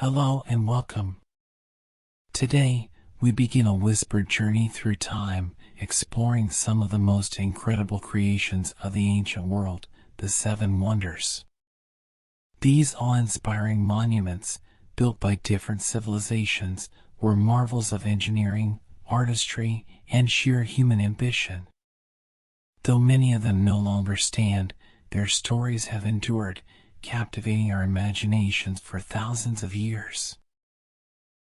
Hello and welcome. Today, we begin a whispered journey through time, exploring some of the most incredible creations of the ancient world, the Seven Wonders. These awe-inspiring monuments, built by different civilizations, were marvels of engineering, artistry, and sheer human ambition. Though many of them no longer stand, their stories have endured, captivating our imaginations for thousands of years.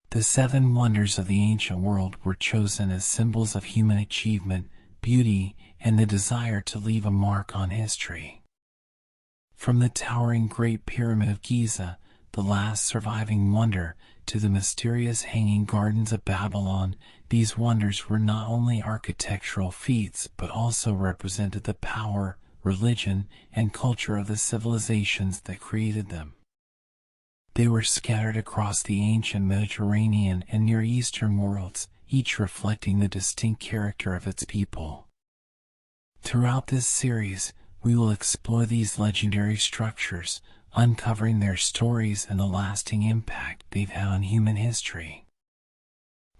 The Seven Wonders of the ancient world were chosen as symbols of human achievement, beauty, and the desire to leave a mark on history. From the towering Great Pyramid of Giza, the last surviving wonder, to the mysterious Hanging Gardens of Babylon, these wonders were not only architectural feats but also represented the power, religion, and culture of the civilizations that created them. They were scattered across the ancient Mediterranean and Near Eastern worlds, each reflecting the distinct character of its people. Throughout this series, we will explore these legendary structures, uncovering their stories and the lasting impact they've had on human history.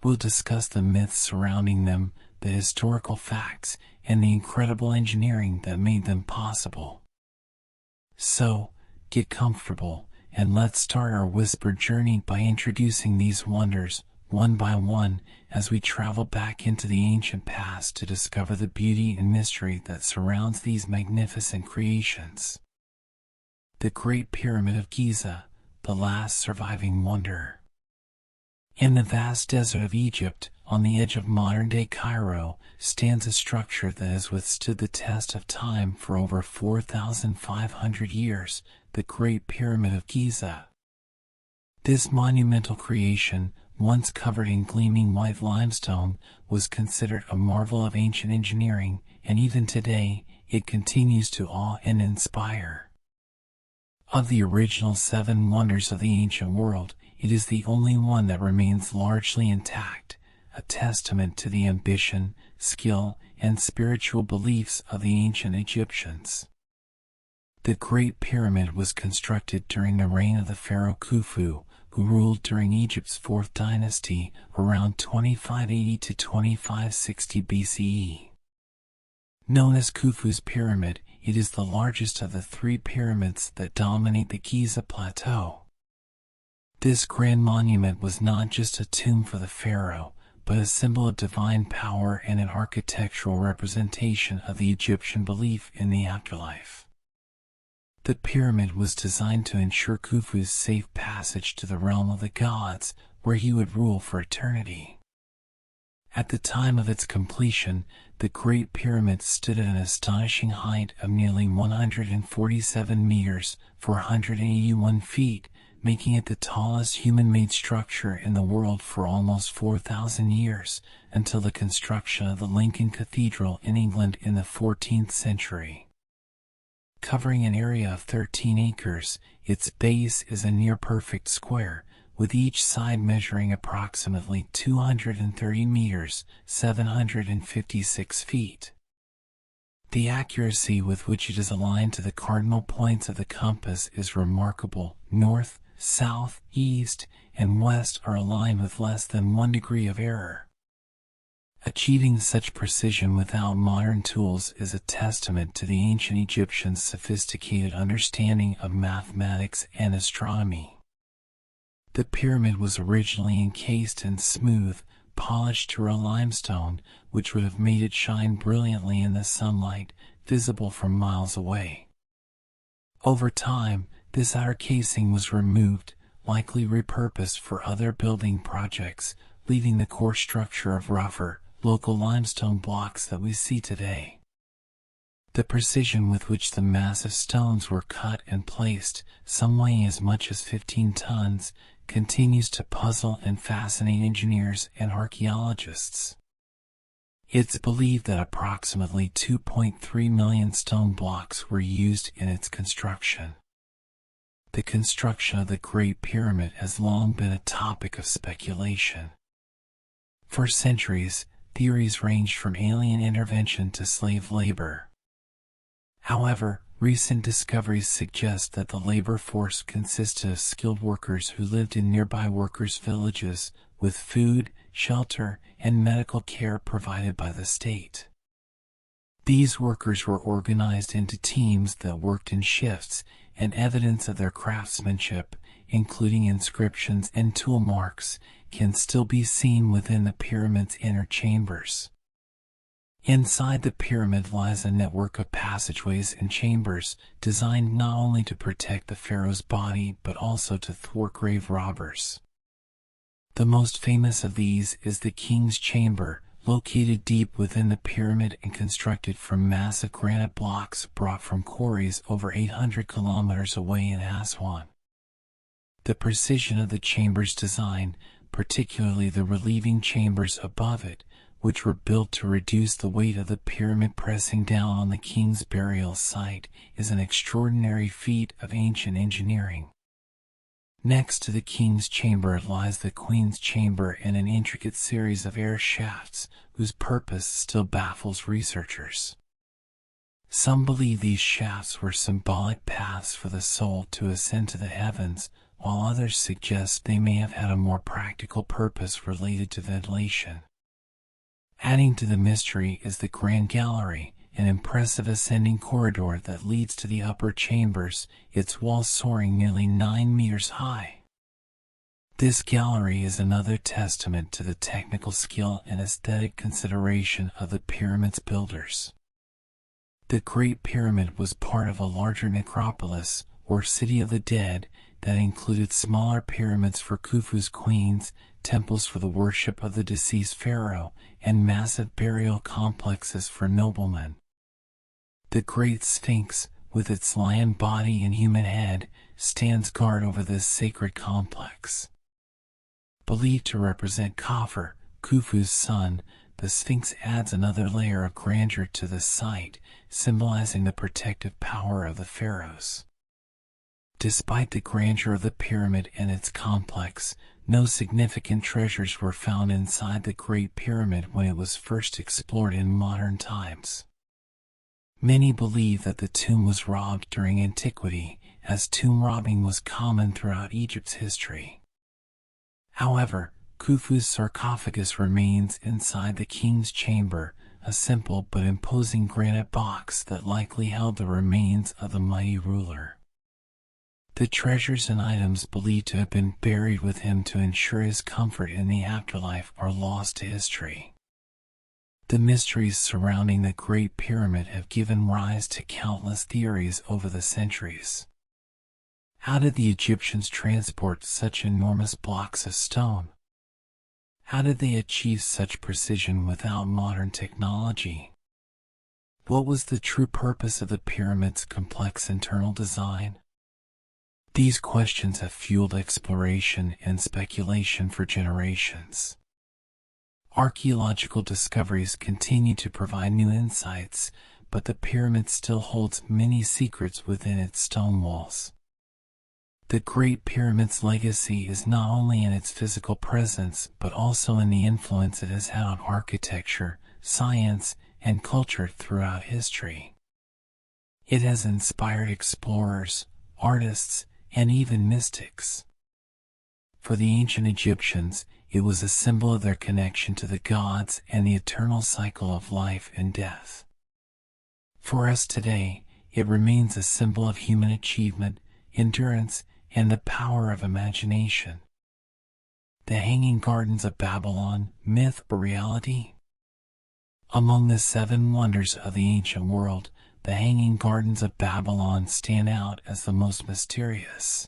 We'll discuss the myths surrounding them, the historical facts, and the incredible engineering that made them possible. So, get comfortable, and let's start our whispered journey by introducing these wonders, one by one, as we travel back into the ancient past to discover the beauty and mystery that surrounds these magnificent creations. The Great Pyramid of Giza, the last surviving wonder. In the vast desert of Egypt, on the edge of modern-day Cairo, stands a structure that has withstood the test of time for over 4,500 years, the Great Pyramid of Giza. This monumental creation, once covered in gleaming white limestone, was considered a marvel of ancient engineering, and even today, it continues to awe and inspire. Of the original seven wonders of the ancient world, it is the only one that remains largely intact, a testament to the ambition, skill, and spiritual beliefs of the ancient Egyptians. The Great Pyramid was constructed during the reign of the pharaoh Khufu, who ruled during Egypt's 4th dynasty, around 2580 to 2560 BCE. Known as Khufu's Pyramid, it is the largest of the three pyramids that dominate the Giza Plateau. This grand monument was not just a tomb for the pharaoh, but a symbol of divine power and an architectural representation of the Egyptian belief in the afterlife. The pyramid was designed to ensure Khufu's safe passage to the realm of the gods, where he would rule for eternity. At the time of its completion, the Great Pyramid stood at an astonishing height of nearly 147 meters, 481 feet, making it the tallest human-made structure in the world for almost 4,000 years, until the construction of the Lincoln Cathedral in England in the 14th century. Covering an area of 13 acres, its base is a near-perfect square, with each side measuring approximately 230 meters, 756 feet. The accuracy with which it is aligned to the cardinal points of the compass is remarkable. North, south, east, and west are aligned with less than 1 degree of error. Achieving such precision without modern tools is a testament to the ancient Egyptians' sophisticated understanding of mathematics and astronomy. The pyramid was originally encased in smooth, polished Tura limestone, which would have made it shine brilliantly in the sunlight, visible from miles away. Over time, this outer casing was removed, likely repurposed for other building projects, leaving the core structure of rougher, local limestone blocks that we see today. The precision with which the massive stones were cut and placed, some weighing as much as 15 tons, continues to puzzle and fascinate engineers and archaeologists. It's believed that approximately 2.3 million stone blocks were used in its construction. The construction of the Great Pyramid has long been a topic of speculation. For centuries, theories ranged from alien intervention to slave labor. However, Recent discoveries suggest that the labor force consisted of skilled workers who lived in nearby workers' villages, with food, shelter, and medical care provided by the state. These workers were organized into teams that worked in shifts, and evidence of their craftsmanship, including inscriptions and tool marks, can still be seen within the pyramid's inner chambers. Inside the pyramid lies a network of passageways and chambers, designed not only to protect the pharaoh's body but also to thwart grave robbers. The most famous of these is the king's chamber, located deep within the pyramid and constructed from massive granite blocks brought from quarries over 800 kilometers away in Aswan. The precision of the chamber's design, particularly the relieving chambers above it, which were built to reduce the weight of the pyramid pressing down on the king's burial site, is an extraordinary feat of ancient engineering. Next to the king's chamber lies the queen's chamber and an intricate series of air shafts, whose purpose still baffles researchers. Some believe these shafts were symbolic paths for the soul to ascend to the heavens, while others suggest they may have had a more practical purpose related to ventilation. Adding to the mystery is the Grand Gallery, an impressive ascending corridor that leads to the upper chambers, its walls soaring nearly 9 meters high. This gallery is another testament to the technical skill and aesthetic consideration of the pyramid's builders. The Great Pyramid was part of a larger necropolis, or city of the dead, that included smaller pyramids for Khufu's queens, temples for the worship of the deceased pharaoh, and massive burial complexes for noblemen. The Great Sphinx, with its lion body and human head, stands guard over this sacred complex. Believed to represent Khafre, Khufu's son, the Sphinx adds another layer of grandeur to the site, symbolizing the protective power of the pharaohs. Despite the grandeur of the pyramid and its complex, no significant treasures were found inside the Great Pyramid when it was first explored in modern times. Many believe that the tomb was robbed during antiquity, as tomb robbing was common throughout Egypt's history. However, Khufu's sarcophagus remains inside the king's chamber, a simple but imposing granite box that likely held the remains of the mighty ruler. The treasures and items believed to have been buried with him to ensure his comfort in the afterlife are lost to history. The mysteries surrounding the Great Pyramid have given rise to countless theories over the centuries. How did the Egyptians transport such enormous blocks of stone? How did they achieve such precision without modern technology? What was the true purpose of the pyramid's complex internal design? These questions have fueled exploration and speculation for generations. Archaeological discoveries continue to provide new insights, but the pyramid still holds many secrets within its stone walls. The Great Pyramid's legacy is not only in its physical presence, but also in the influence it has had on architecture, science, and culture throughout history. It has inspired explorers, artists, and even mystics. For the ancient Egyptians, it was a symbol of their connection to the gods and the eternal cycle of life and death. For us today, it remains a symbol of human achievement, endurance, and the power of imagination. The Hanging Gardens of Babylon, myth or reality? Among the 7 wonders of the ancient world, the Hanging Gardens of Babylon stand out as the most mysterious.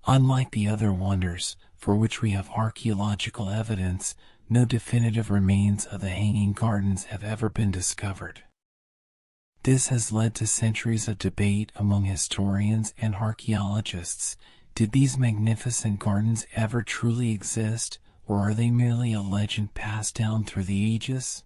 Unlike the other wonders, for which we have archaeological evidence, no definitive remains of the Hanging Gardens have ever been discovered. This has led to centuries of debate among historians and archaeologists. Did these magnificent gardens ever truly exist, or are they merely a legend passed down through the ages?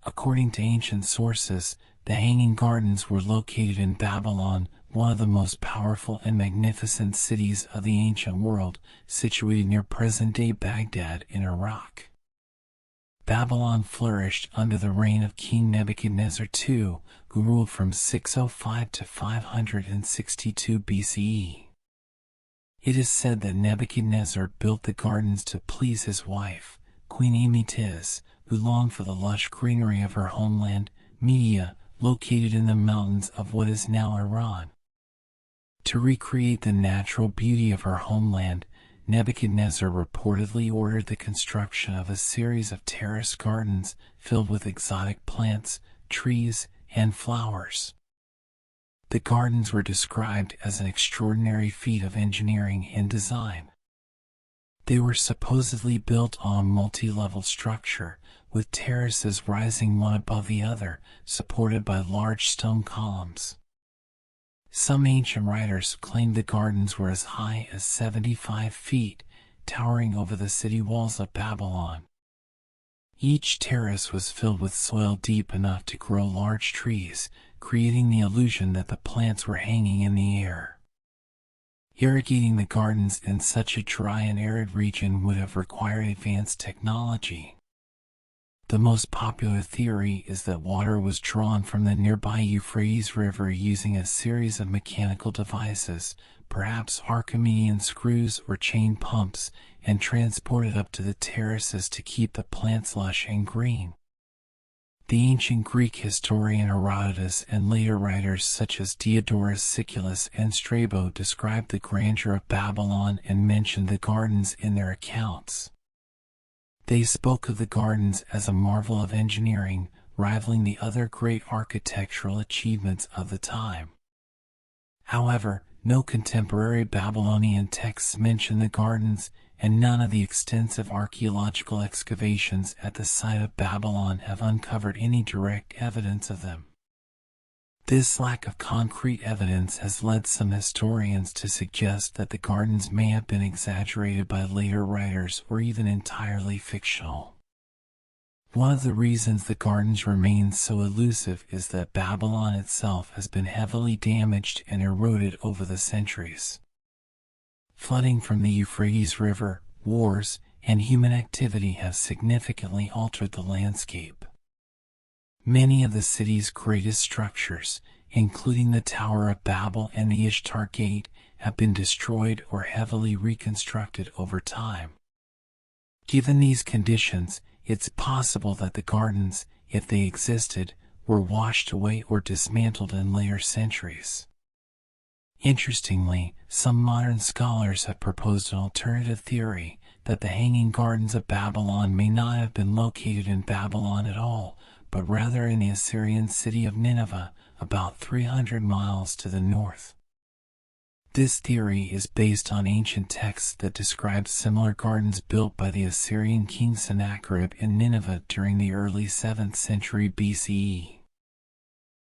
According to ancient sources, the Hanging Gardens were located in Babylon, one of the most powerful and magnificent cities of the ancient world, situated near present-day Baghdad in Iraq. Babylon flourished under the reign of King Nebuchadnezzar II, who ruled from 605 to 562 BCE. It is said that Nebuchadnezzar built the gardens to please his wife, Queen Amytis, who longed for the lush greenery of her homeland, Media, located in the mountains of what is now Iran. To recreate the natural beauty of her homeland, Nebuchadnezzar reportedly ordered the construction of a series of terraced gardens filled with exotic plants, trees, and flowers. The gardens were described as an extraordinary feat of engineering and design. They were supposedly built on a multi-level structure, with terraces rising one above the other, supported by large stone columns. Some ancient writers claimed the gardens were as high as 75 feet, towering over the city walls of Babylon. Each terrace was filled with soil deep enough to grow large trees, creating the illusion that the plants were hanging in the air. Irrigating the gardens in such a dry and arid region would have required advanced technology. The most popular theory is that water was drawn from the nearby Euphrates River using a series of mechanical devices, perhaps Archimedean screws or chain pumps, and transported up to the terraces to keep the plants lush and green. The ancient Greek historian Herodotus and later writers such as Diodorus Siculus and Strabo described the grandeur of Babylon and mentioned the gardens in their accounts. They spoke of the gardens as a marvel of engineering, rivaling the other great architectural achievements of the time. However, no contemporary Babylonian texts mention the gardens, and none of the extensive archaeological excavations at the site of Babylon have uncovered any direct evidence of them. This lack of concrete evidence has led some historians to suggest that the gardens may have been exaggerated by later writers or even entirely fictional. One of the reasons the gardens remain so elusive is that Babylon itself has been heavily damaged and eroded over the centuries. Flooding from the Euphrates River, wars, and human activity have significantly altered the landscape. Many of the city's greatest structures, including the Tower of Babel and the Ishtar Gate, have been destroyed or heavily reconstructed over time. Given these conditions, it's possible that the gardens, if they existed, were washed away or dismantled in later centuries. Interestingly, some modern scholars have proposed an alternative theory that the Hanging Gardens of Babylon may not have been located in Babylon at all, but rather in the Assyrian city of Nineveh, about 300 miles to the north. This theory is based on ancient texts that describe similar gardens built by the Assyrian king Sennacherib in Nineveh during the early 7th century BCE.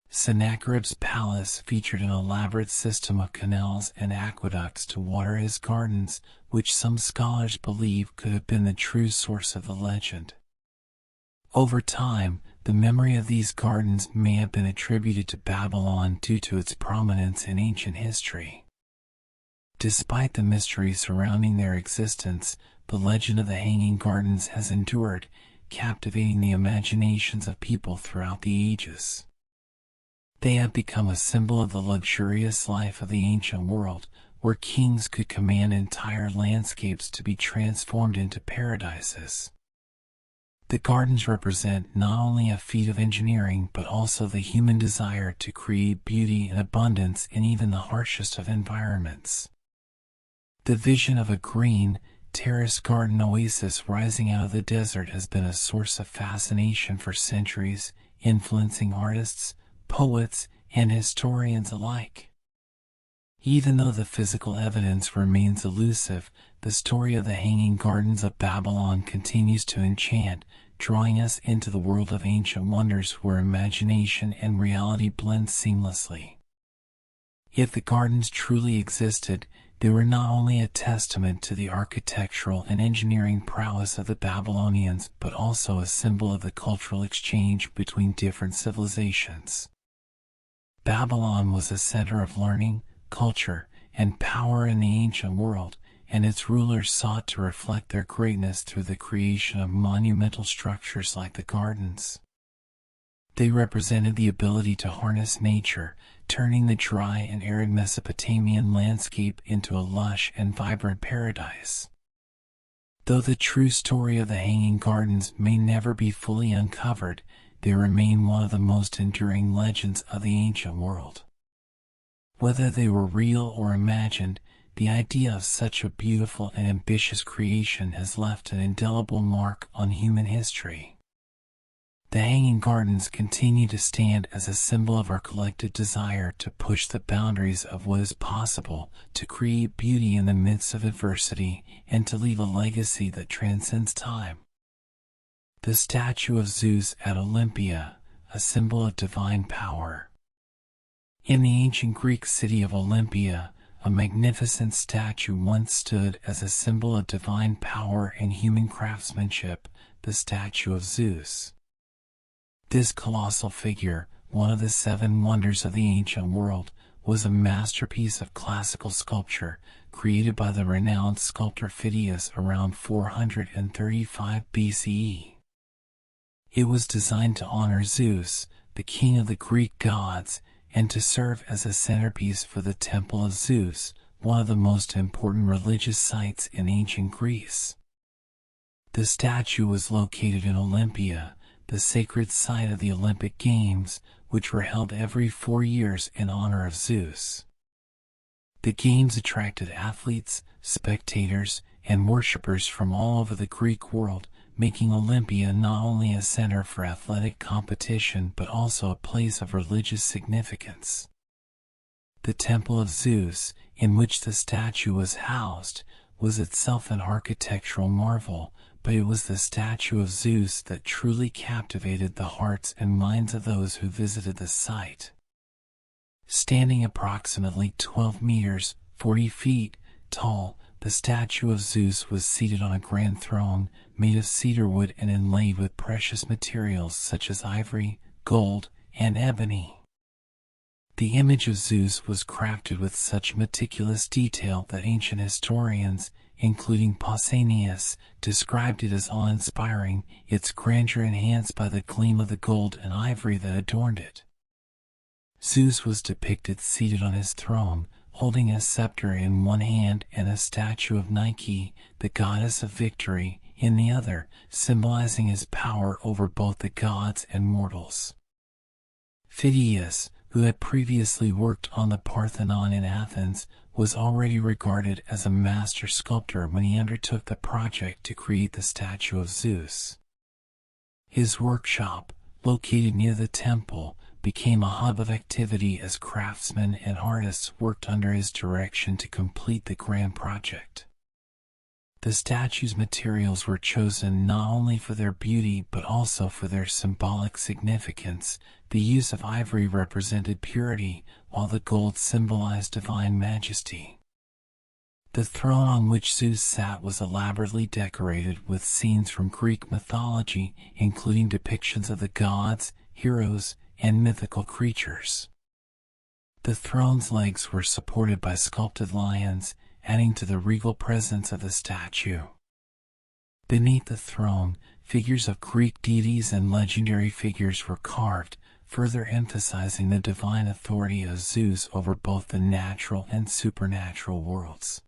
Sennacherib's palace featured an elaborate system of canals and aqueducts to water his gardens, which some scholars believe could have been the true source of the legend. Over time, the memory of these gardens may have been attributed to Babylon due to its prominence in ancient history. Despite the mystery surrounding their existence, the legend of the Hanging Gardens has endured, captivating the imaginations of people throughout the ages. They have become a symbol of the luxurious life of the ancient world, where kings could command entire landscapes to be transformed into paradises. The gardens represent not only a feat of engineering but also the human desire to create beauty and abundance in even the harshest of environments. The vision of a green, terraced garden oasis rising out of the desert has been a source of fascination for centuries, influencing artists, poets, and historians alike. Even though the physical evidence remains elusive, the story of the Hanging Gardens of Babylon continues to enchant, drawing us into the world of ancient wonders where imagination and reality blend seamlessly. If the gardens truly existed, they were not only a testament to the architectural and engineering prowess of the Babylonians, but also a symbol of the cultural exchange between different civilizations. Babylon was a center of learning, culture, and power in the ancient world, and its rulers sought to reflect their greatness through the creation of monumental structures like the gardens. They represented the ability to harness nature, turning the dry and arid Mesopotamian landscape into a lush and vibrant paradise. Though the true story of the Hanging Gardens may never be fully uncovered, they remain one of the most enduring legends of the ancient world. Whether they were real or imagined, the idea of such a beautiful and ambitious creation has left an indelible mark on human history. The Hanging Gardens continue to stand as a symbol of our collective desire to push the boundaries of what is possible, to create beauty in the midst of adversity, and to leave a legacy that transcends time. The statue of Zeus at Olympia, a symbol of divine power. In the ancient Greek city of Olympia, a magnificent statue once stood as a symbol of divine power and human craftsmanship, the statue of Zeus. This colossal figure, one of the 7 wonders of the ancient world, was a masterpiece of classical sculpture created by the renowned sculptor Phidias around 435 BCE. It was designed to honor Zeus, the king of the Greek gods, and to serve as a centerpiece for the Temple of Zeus, one of the most important religious sites in ancient Greece. The statue was located in Olympia, the sacred site of the Olympic Games, which were held every 4 years in honor of Zeus. The Games attracted athletes, spectators, and worshippers from all over the Greek world, making Olympia not only a center for athletic competition but also a place of religious significance. The Temple of Zeus, in which the statue was housed, was itself an architectural marvel, but it was the statue of Zeus that truly captivated the hearts and minds of those who visited the site. Standing approximately 12 meters, 40 feet, tall, the statue of Zeus was seated on a grand throne made of cedar wood and inlaid with precious materials such as ivory, gold, and ebony. The image of Zeus was crafted with such meticulous detail that ancient historians, including Pausanias, described it as awe-inspiring, its grandeur enhanced by the gleam of the gold and ivory that adorned it. Zeus was depicted seated on his throne, holding a scepter in one hand and a statue of Nike, the goddess of victory, in the other, symbolizing his power over both the gods and mortals. Phidias, who had previously worked on the Parthenon in Athens, was already regarded as a master sculptor when he undertook the project to create the statue of Zeus. His workshop, located near the temple, became a hub of activity as craftsmen and artists worked under his direction to complete the grand project. The statue's materials were chosen not only for their beauty but also for their symbolic significance. The use of ivory represented purity, while the gold symbolized divine majesty. The throne on which Zeus sat was elaborately decorated with scenes from Greek mythology, including depictions of the gods, heroes, and mythical creatures. The throne's legs were supported by sculpted lions, adding to the regal presence of the statue. Beneath the throne, figures of Greek deities and legendary figures were carved, further emphasizing the divine authority of Zeus over both the natural and supernatural worlds.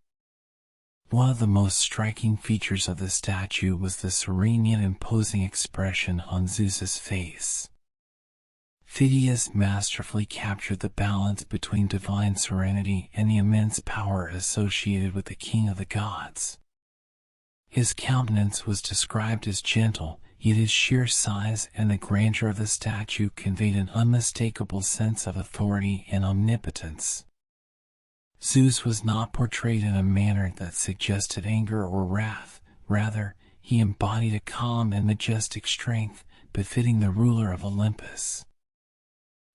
One of the most striking features of the statue was the serene yet imposing expression on Zeus's face. Phidias masterfully captured the balance between divine serenity and the immense power associated with the king of the gods. His countenance was described as gentle, yet his sheer size and the grandeur of the statue conveyed an unmistakable sense of authority and omnipotence. Zeus was not portrayed in a manner that suggested anger or wrath. Rather, he embodied a calm and majestic strength befitting the ruler of Olympus.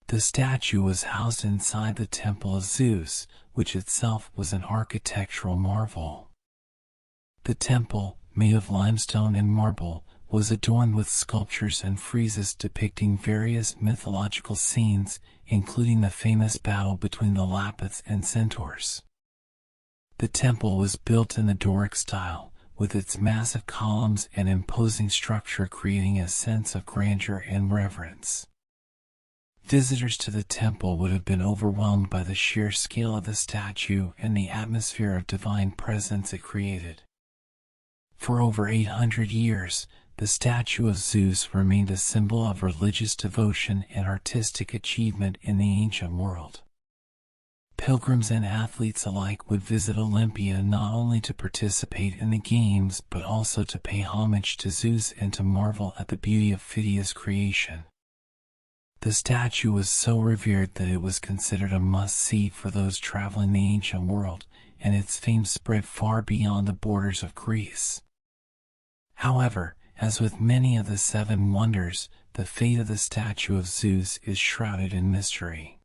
The statue was housed inside the Temple of Zeus, which itself was an architectural marvel. The temple, made of limestone and marble, was adorned with sculptures and friezes depicting various mythological scenes, including the famous battle between the Lapiths and Centaurs. The temple was built in the Doric style, with its massive columns and imposing structure creating a sense of grandeur and reverence. Visitors to the temple would have been overwhelmed by the sheer scale of the statue and the atmosphere of divine presence it created. For over 800 years, the statue of Zeus remained a symbol of religious devotion and artistic achievement in the ancient world. Pilgrims and athletes alike would visit Olympia not only to participate in the games but also to pay homage to Zeus and to marvel at the beauty of Phidias' creation. The statue was so revered that it was considered a must-see for those traveling the ancient world, and its fame spread far beyond the borders of Greece. However, as with many of the seven wonders, the fate of the statue of Zeus is shrouded in mystery.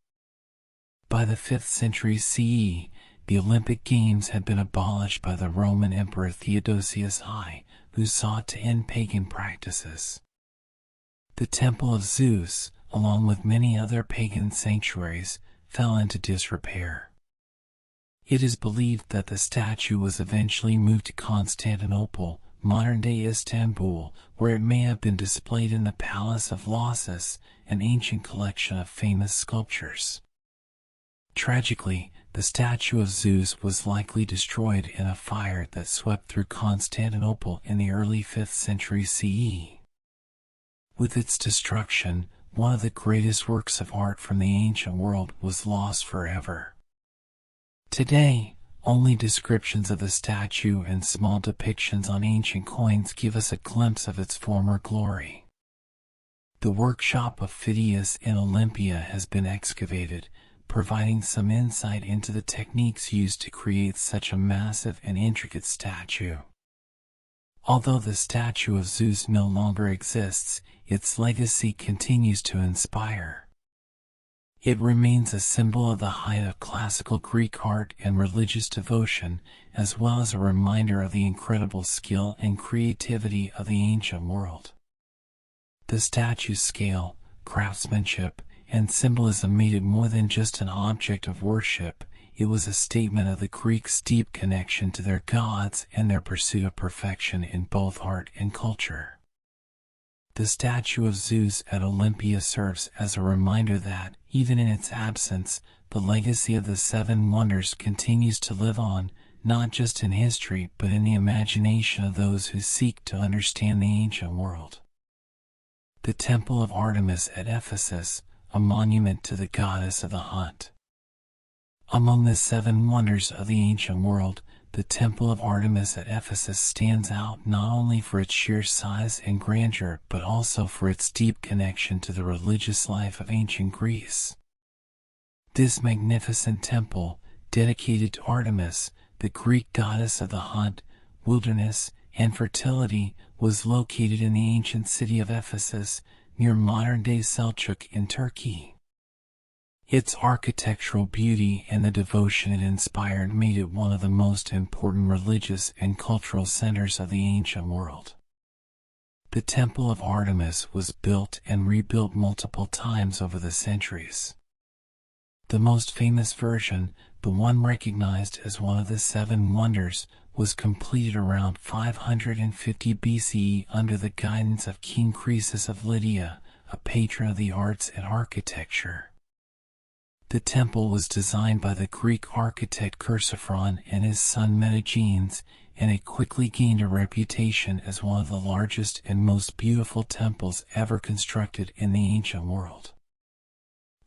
By the 5th century CE, the Olympic Games had been abolished by the Roman Emperor Theodosius I, who sought to end pagan practices. The Temple of Zeus, along with many other pagan sanctuaries, fell into disrepair. It is believed that the statue was eventually moved to Constantinople, modern-day Istanbul, where it may have been displayed in the Palace of Colossus, an ancient collection of famous sculptures. Tragically, the statue of Zeus was likely destroyed in a fire that swept through Constantinople in the early 5th century CE. With its destruction, one of the greatest works of art from the ancient world was lost forever. Today, only descriptions of the statue and small depictions on ancient coins give us a glimpse of its former glory. The workshop of Phidias in Olympia has been excavated, providing some insight into the techniques used to create such a massive and intricate statue. Although the statue of Zeus no longer exists, its legacy continues to inspire. It remains a symbol of the height of classical Greek art and religious devotion, as well as a reminder of the incredible skill and creativity of the ancient world. The statue's scale, craftsmanship, and symbolism made it more than just an object of worship. It was a statement of the Greeks' deep connection to their gods and their pursuit of perfection in both art and culture. The statue of Zeus at Olympia serves as a reminder that, even in its absence, the legacy of the seven wonders continues to live on, not just in history but in the imagination of those who seek to understand the ancient world. The Temple of Artemis at Ephesus, a monument to the goddess of the hunt. Among the seven wonders of the ancient world, the Temple of Artemis at Ephesus stands out not only for its sheer size and grandeur but also for its deep connection to the religious life of ancient Greece. This magnificent temple, dedicated to Artemis, the Greek goddess of the hunt, wilderness, and fertility, was located in the ancient city of Ephesus, near modern-day Selçuk in Turkey. Its architectural beauty and the devotion it inspired made it one of the most important religious and cultural centers of the ancient world. The Temple of Artemis was built and rebuilt multiple times over the centuries. The most famous version, the one recognized as one of the seven wonders, was completed around 550 BCE under the guidance of King Croesus of Lydia, a patron of the arts and architecture. The temple was designed by the Greek architect Chersiphron and his son Metagenes, and it quickly gained a reputation as one of the largest and most beautiful temples ever constructed in the ancient world.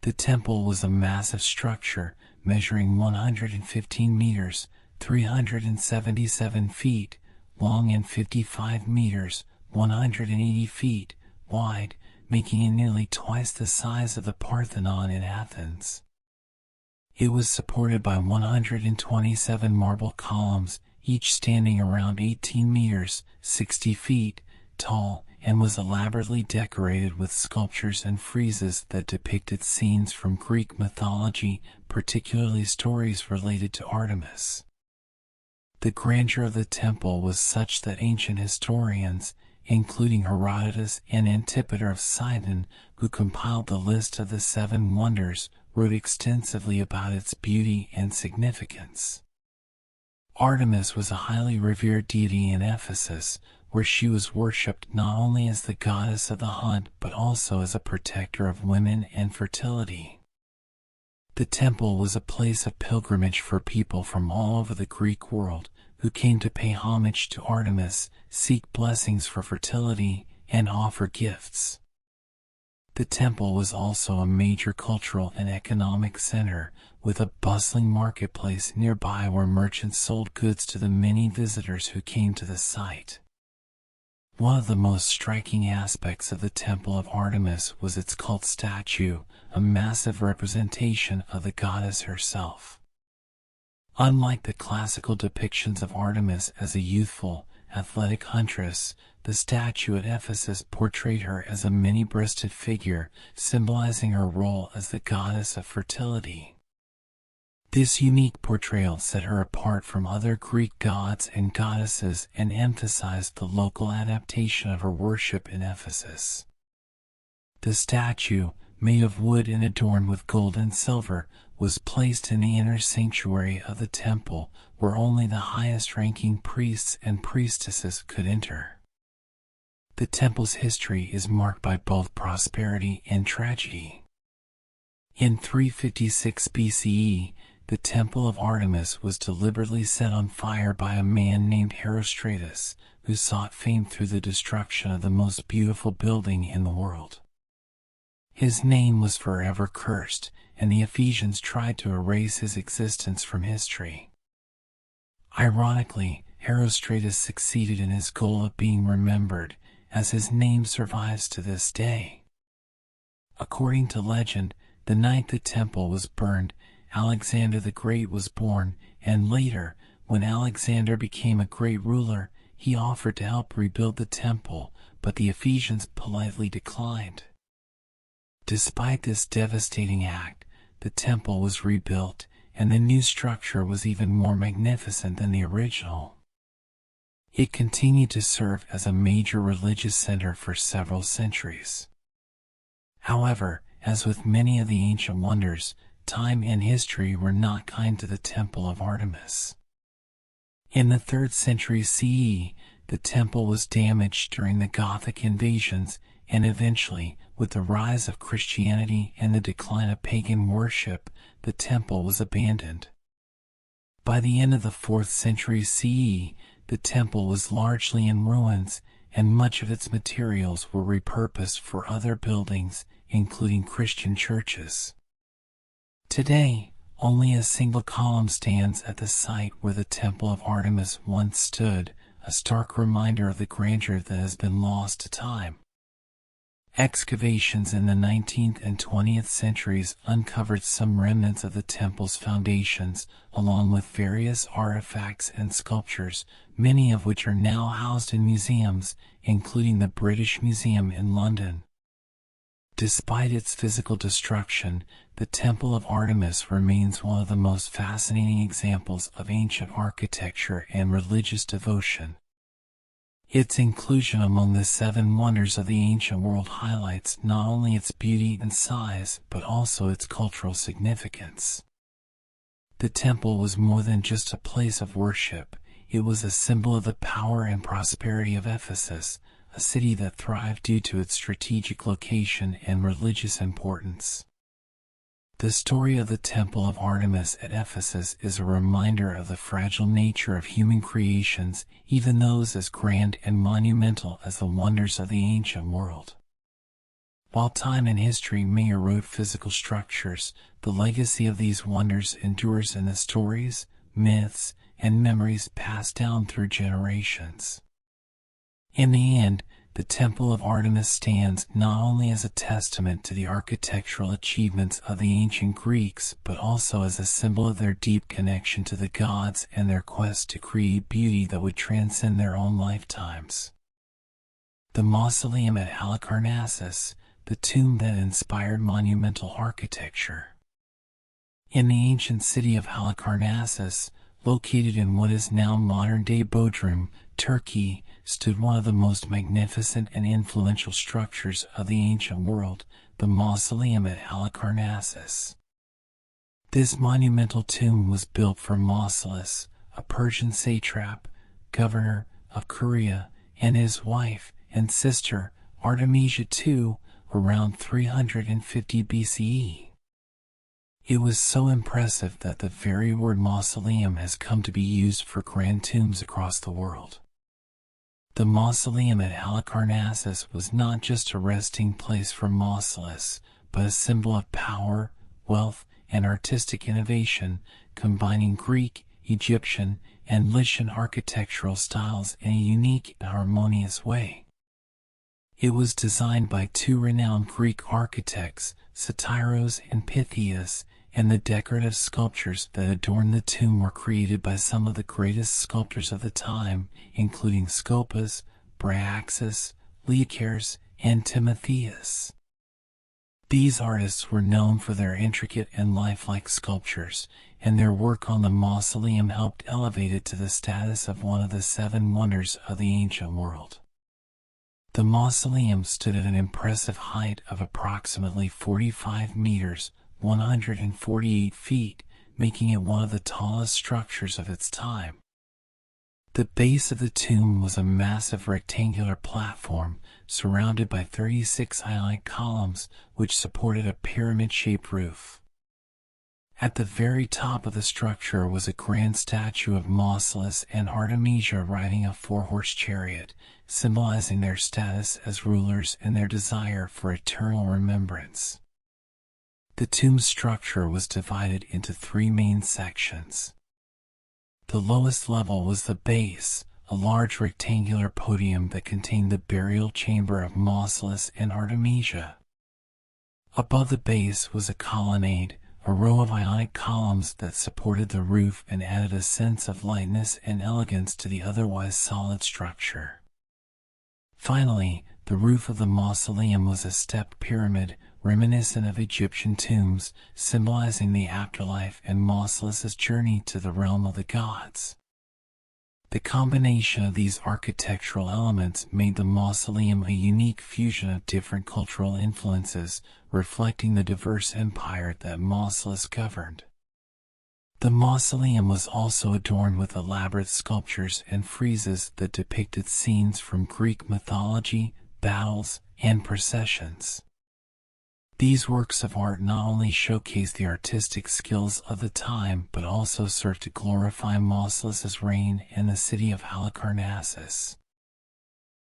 The temple was a massive structure, measuring 115 meters, 377 feet, long and 55 meters, 180 feet, wide, making it nearly twice the size of the Parthenon in Athens. It was supported by 127 marble columns, each standing around 18 meters, 60 feet, tall, and was elaborately decorated with sculptures and friezes that depicted scenes from Greek mythology, particularly stories related to Artemis. The grandeur of the temple was such that ancient historians, including Herodotus and Antipater of Sidon, who compiled the list of the seven wonders, wrote extensively about its beauty and significance. Artemis was a highly revered deity in Ephesus, where she was worshipped not only as the goddess of the hunt but also as a protector of women and fertility. The temple was a place of pilgrimage for people from all over the Greek world who came to pay homage to Artemis, seek blessings for fertility, and offer gifts. The temple was also a major cultural and economic center, with a bustling marketplace nearby where merchants sold goods to the many visitors who came to the site. One of the most striking aspects of the Temple of Artemis was its cult statue, a massive representation of the goddess herself. Unlike the classical depictions of Artemis as a youthful, athletic huntress, the statue at Ephesus portrayed her as a many-breasted figure, symbolizing her role as the goddess of fertility. This unique portrayal set her apart from other Greek gods and goddesses and emphasized the local adaptation of her worship in Ephesus. The statue, made of wood and adorned with gold and silver, was placed in the inner sanctuary of the temple, where only the highest-ranking priests and priestesses could enter. The temple's history is marked by both prosperity and tragedy. In 356 BCE, the Temple of Artemis was deliberately set on fire by a man named Herostratus, who sought fame through the destruction of the most beautiful building in the world. His name was forever cursed, and the Ephesians tried to erase his existence from history. Ironically, Herostratus succeeded in his goal of being remembered, as his name survives to this day. According to legend, the night the temple was burned, Alexander the Great was born, and later, when Alexander became a great ruler, he offered to help rebuild the temple, but the Ephesians politely declined. Despite this devastating act, the temple was rebuilt, and the new structure was even more magnificent than the original. It continued to serve as a major religious center for several centuries. However, as with many of the ancient wonders, time and history were not kind to the Temple of Artemis. In the 3rd century CE, the temple was damaged during the Gothic invasions, and eventually, with the rise of Christianity and the decline of pagan worship, the temple was abandoned. By the end of the 4th century CE, the temple was largely in ruins, and much of its materials were repurposed for other buildings, including Christian churches. Today, only a single column stands at the site where the Temple of Artemis once stood, a stark reminder of the grandeur that has been lost to time. Excavations in the 19th and 20th centuries uncovered some remnants of the temple's foundations, along with various artifacts and sculptures, many of which are now housed in museums, including the British Museum in London. Despite its physical destruction, the Temple of Artemis remains one of the most fascinating examples of ancient architecture and religious devotion. Its inclusion among the 7 wonders of the ancient world highlights not only its beauty and size, but also its cultural significance. The temple was more than just a place of worship, it was a symbol of the power and prosperity of Ephesus, a city that thrived due to its strategic location and religious importance. The story of the Temple of Artemis at Ephesus is a reminder of the fragile nature of human creations, even those as grand and monumental as the wonders of the ancient world. While time and history may erode physical structures, the legacy of these wonders endures in the stories, myths, and memories passed down through generations. In the end, the Temple of Artemis stands not only as a testament to the architectural achievements of the ancient Greeks, but also as a symbol of their deep connection to the gods and their quest to create beauty that would transcend their own lifetimes. The Mausoleum at Halicarnassus, the tomb that inspired monumental architecture. In the ancient city of Halicarnassus, located in what is now modern-day Bodrum, Turkey, stood one of the most magnificent and influential structures of the ancient world, the Mausoleum at Halicarnassus. This monumental tomb was built for Mausolus, a Persian satrap, governor of Caria, and his wife and sister, Artemisia II, around 350 BCE. It was so impressive that the very word mausoleum has come to be used for grand tombs across the world. The mausoleum at Halicarnassus was not just a resting place for Mausolus, but a symbol of power, wealth, and artistic innovation, combining Greek, Egyptian, and Lycian architectural styles in a unique and harmonious way. It was designed by two renowned Greek architects, Satyros and Pythias, and the decorative sculptures that adorn the tomb were created by some of the greatest sculptors of the time, including Scopas, Bryaxis, Leocares, and Timotheus. These artists were known for their intricate and lifelike sculptures, and their work on the mausoleum helped elevate it to the status of one of the seven wonders of the ancient world. The mausoleum stood at an impressive height of approximately 45 meters, 148 feet, making it one of the tallest structures of its time. The base of the tomb was a massive rectangular platform surrounded by 36 Ionic columns which supported a pyramid-shaped roof. At the very top of the structure was a grand statue of Mausolus and Artemisia riding a four-horse chariot, symbolizing their status as rulers and their desire for eternal remembrance. The tomb structure was divided into three main sections. The lowest level was the base, a large rectangular podium that contained the burial chamber of Mausolus and Artemisia. Above the base was a colonnade, a row of Ionic columns that supported the roof and added a sense of lightness and elegance to the otherwise solid structure. Finally, the roof of the mausoleum was a stepped pyramid, reminiscent of Egyptian tombs, symbolizing the afterlife and Mausolus's journey to the realm of the gods. The combination of these architectural elements made the mausoleum a unique fusion of different cultural influences, reflecting the diverse empire that Mausolus governed. The mausoleum was also adorned with elaborate sculptures and friezes that depicted scenes from Greek mythology, battles, and processions. These works of art not only showcase the artistic skills of the time but also serve to glorify Mausolus's reign and the city of Halicarnassus.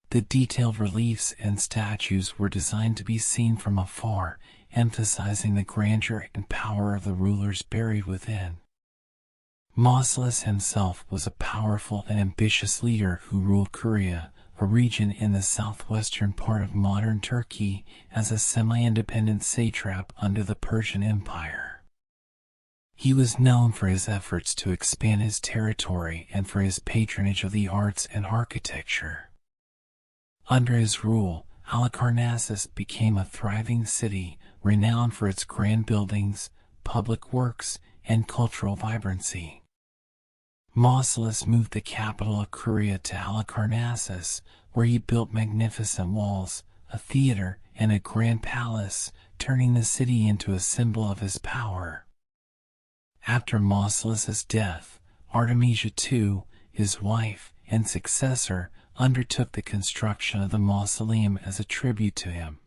The detailed reliefs and statues were designed to be seen from afar, emphasizing the grandeur and power of the rulers buried within. Mausolus himself was a powerful and ambitious leader who ruled Caria, a region in the southwestern part of modern Turkey, as a semi-independent satrap under the Persian Empire. He was known for his efforts to expand his territory and for his patronage of the arts and architecture. Under his rule, Halicarnassus became a thriving city, renowned for its grand buildings, public works, and cultural vibrancy. Mausolus moved the capital of Caria to Halicarnassus, where he built magnificent walls, a theater, and a grand palace, turning the city into a symbol of his power. After Mausolus's death, Artemisia II, his wife and successor, undertook the construction of the mausoleum as a tribute to him.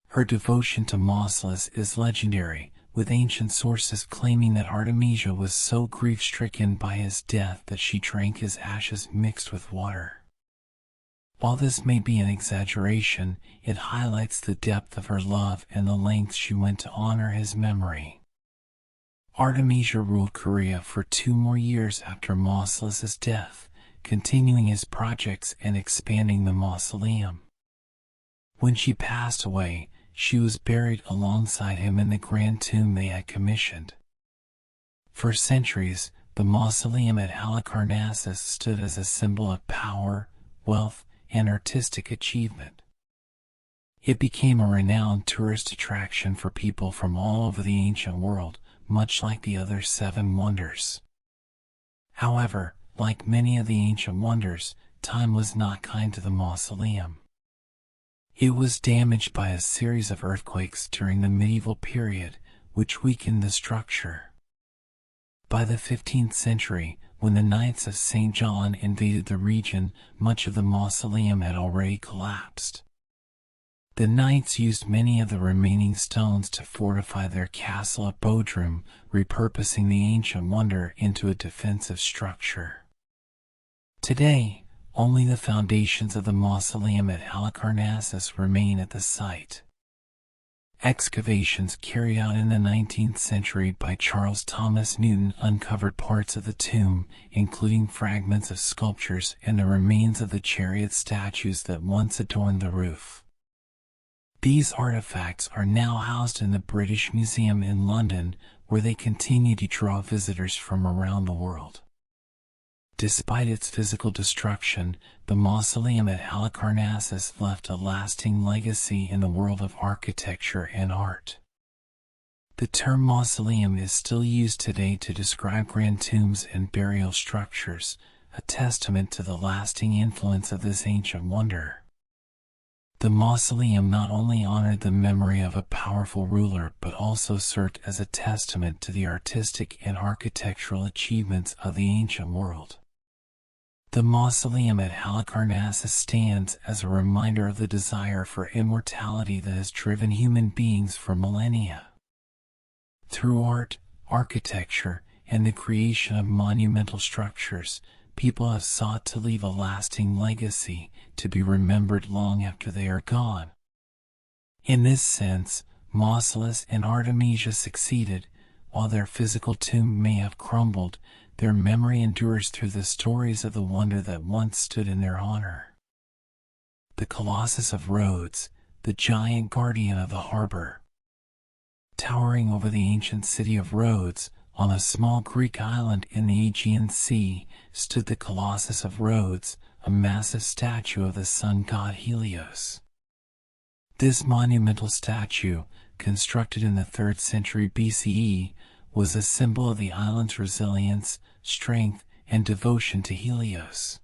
Her devotion to Mausolus is legendary, with ancient sources claiming that Artemisia was so grief-stricken by his death that she drank his ashes mixed with water. While this may be an exaggeration, it highlights the depth of her love and the lengths she went to honor his memory. Artemisia ruled Caria for 2 more years after Mausolus's death, continuing his projects and expanding the mausoleum. When she passed away, she was buried alongside him in the grand tomb they had commissioned. For centuries, the mausoleum at Halicarnassus stood as a symbol of power, wealth, and artistic achievement. It became a renowned tourist attraction for people from all over the ancient world, much like the other 7 wonders. However, like many of the ancient wonders, time was not kind to the mausoleum. It was damaged by a series of earthquakes during the medieval period, which weakened the structure. By the 15th century, When the Knights of St. John invaded the region, much of the mausoleum had already collapsed. The knights used many of the remaining stones to fortify their castle at Bodrum, repurposing the ancient wonder into a defensive structure. Today, only the foundations of the mausoleum at Halicarnassus remain at the site. Excavations carried out in the 19th century by Charles Thomas Newton uncovered parts of the tomb, including fragments of sculptures and the remains of the chariot statues that once adorned the roof. These artifacts are now housed in the British Museum in London, where they continue to draw visitors from around the world. Despite its physical destruction, the mausoleum at Halicarnassus left a lasting legacy in the world of architecture and art. The term mausoleum is still used today to describe grand tombs and burial structures, a testament to the lasting influence of this ancient wonder. The mausoleum not only honored the memory of a powerful ruler but also served as a testament to the artistic and architectural achievements of the ancient world. The mausoleum at Halicarnassus stands as a reminder of the desire for immortality that has driven human beings for millennia. Through art, architecture, and the creation of monumental structures, people have sought to leave a lasting legacy to be remembered long after they are gone. In this sense, Mausolus and Artemisia succeeded. While their physical tomb may have crumbled, their memory endures through the stories of the wonder that once stood in their honor. The Colossus of Rhodes, the giant guardian of the harbor. Towering over the ancient city of Rhodes, on a small Greek island in the Aegean Sea, stood the Colossus of Rhodes, a massive statue of the sun god Helios. This monumental statue, constructed in the 3rd century BCE, was a symbol of the island's resilience, strength, and devotion to Helios.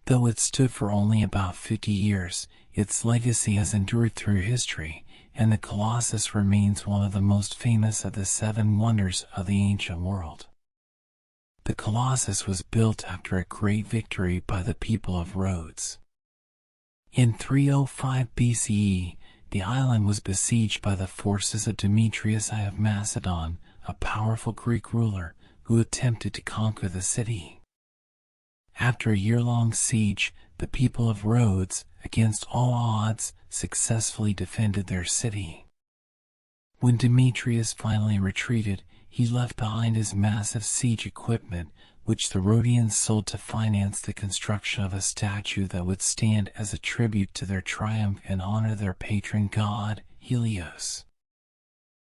Though it stood for only about 50 years, its legacy has endured through history, and the Colossus remains one of the most famous of the 7 wonders of the ancient world. The Colossus was built after a great victory by the people of Rhodes. In 305 BCE, the island was besieged by the forces of Demetrius I of Macedon, a powerful Greek ruler who attempted to conquer the city. After a year-long siege, the people of Rhodes, against all odds, successfully defended their city. When Demetrius finally retreated, he left behind his massive siege equipment, which the Rhodians sold to finance the construction of a statue that would stand as a tribute to their triumph and honor their patron god, Helios.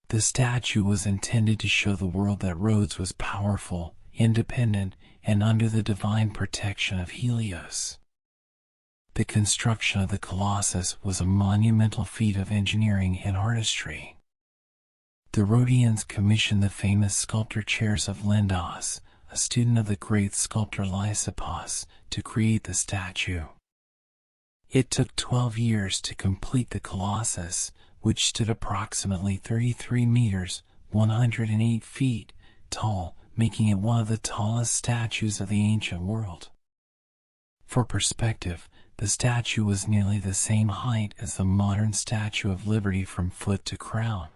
The statue was intended to show the world that Rhodes was powerful, independent, and under the divine protection of Helios. The construction of the Colossus was a monumental feat of engineering and artistry. The Rhodians commissioned the famous sculptor Chares of Lindos, a student of the great sculptor Lysippus, to create the statue. It took 12 years to complete the Colossus, which stood approximately 33 meters, 108 feet, tall, making it one of the tallest statues of the ancient world. For perspective, the statue was nearly the same height as the modern Statue of Liberty from foot to crown.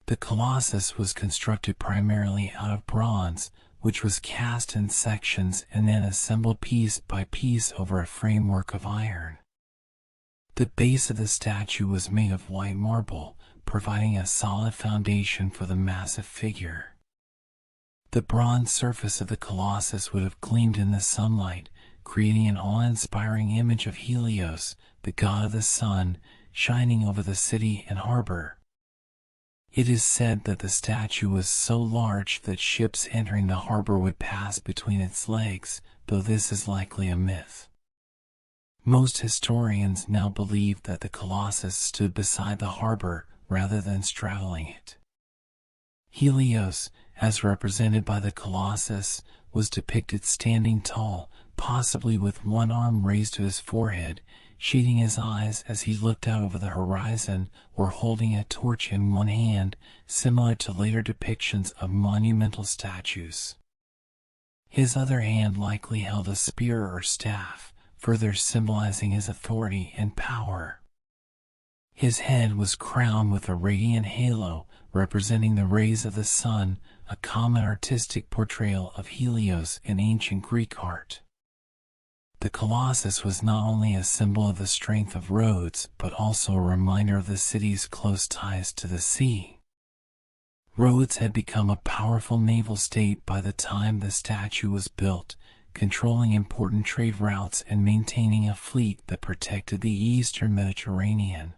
The Colossus was constructed primarily out of bronze, which was cast in sections and then assembled piece by piece over a framework of iron. The base of the statue was made of white marble, providing a solid foundation for the massive figure. The bronze surface of the Colossus would have gleamed in the sunlight, creating an awe-inspiring image of Helios, the god of the sun, shining over the city and harbor. It is said that the statue was so large that ships entering the harbor would pass between its legs, though this is likely a myth. Most historians now believe that the Colossus stood beside the harbor rather than straddling it. Helios, as represented by the Colossus, was depicted standing tall, possibly with one arm raised to his forehead, shading his eyes as he looked out over the horizon, or holding a torch in one hand, similar to later depictions of monumental statues. His other hand likely held a spear or staff, further symbolizing his authority and power. His head was crowned with a radiant halo, representing the rays of the sun, a common artistic portrayal of Helios in ancient Greek art. The Colossus was not only a symbol of the strength of Rhodes, but also a reminder of the city's close ties to the sea. Rhodes had become a powerful naval state by the time the statue was built, controlling important trade routes and maintaining a fleet that protected the eastern Mediterranean.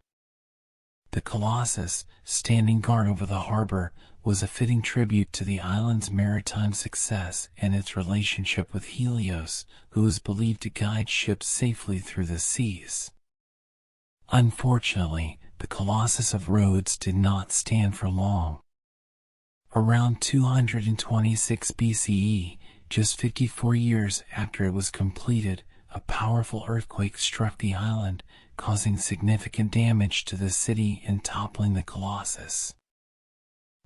The Colossus, standing guard over the harbor, was a fitting tribute to the island's maritime success and its relationship with Helios, who was believed to guide ships safely through the seas. Unfortunately, the Colossus of Rhodes did not stand for long. Around 226 BCE, just 54 years after it was completed, a powerful earthquake struck the island, causing significant damage to the city and toppling the Colossus.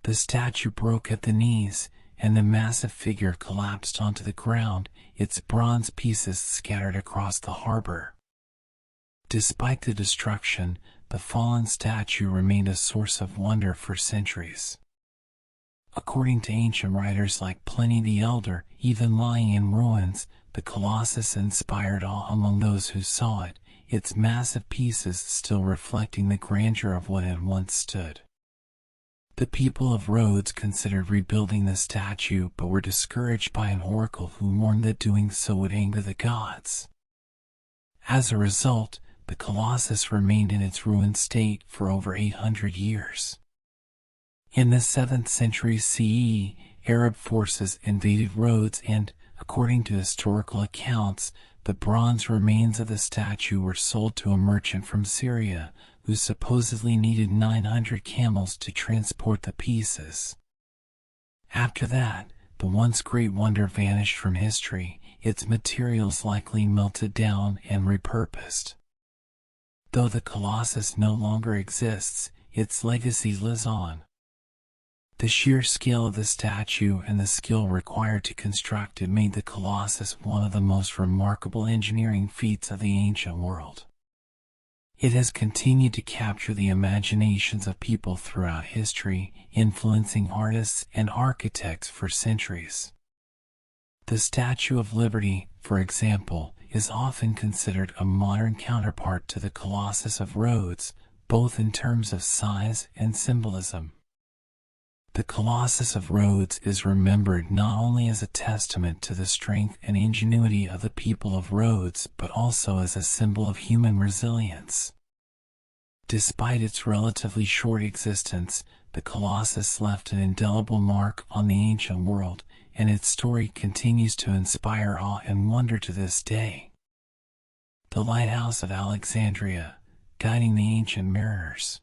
The statue broke at the knees, and the massive figure collapsed onto the ground, its bronze pieces scattered across the harbor. Despite the destruction, the fallen statue remained a source of wonder for centuries. According to ancient writers like Pliny the Elder, even lying in ruins, the Colossus inspired awe among those who saw it, its massive pieces still reflecting the grandeur of what had once stood. The people of Rhodes considered rebuilding the statue but were discouraged by an oracle who warned that doing so would anger the gods. As a result, the Colossus remained in its ruined state for over 800 years. In the 7th century CE, Arab forces invaded Rhodes and, according to historical accounts, the bronze remains of the statue were sold to a merchant from Syria, who supposedly needed 900 camels to transport the pieces. After that, the once great wonder vanished from history, its materials likely melted down and repurposed. Though the Colossus no longer exists, its legacy lives on. The sheer scale of the statue and the skill required to construct it made the Colossus one of the most remarkable engineering feats of the ancient world. It has continued to capture the imaginations of people throughout history, influencing artists and architects for centuries. The Statue of Liberty, for example, is often considered a modern counterpart to the Colossus of Rhodes, both in terms of size and symbolism. The Colossus of Rhodes is remembered not only as a testament to the strength and ingenuity of the people of Rhodes, but also as a symbol of human resilience. Despite its relatively short existence, the Colossus left an indelible mark on the ancient world, and its story continues to inspire awe and wonder to this day. The Lighthouse of Alexandria, guiding the ancient mariners.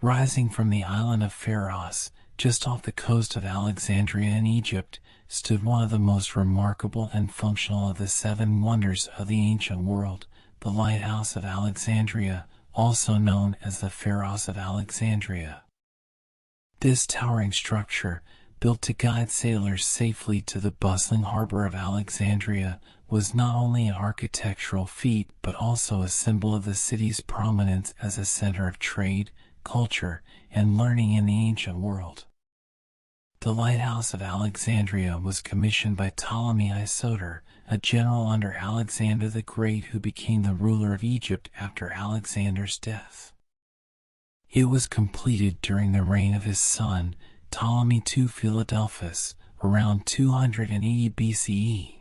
Rising from the island of Pharos, just off the coast of Alexandria in Egypt, stood one of the most remarkable and functional of the 7 wonders of the ancient world, the Lighthouse of Alexandria, also known as the Pharos of Alexandria. This towering structure, built to guide sailors safely to the bustling harbor of Alexandria, was not only an architectural feat but also a symbol of the city's prominence as a center of trade, culture, and learning in the ancient world. The Lighthouse of Alexandria was commissioned by Ptolemy Isoter, a general under Alexander the Great who became the ruler of Egypt after Alexander's death. It was completed during the reign of his son, Ptolemy II Philadelphus, around 280 BCE.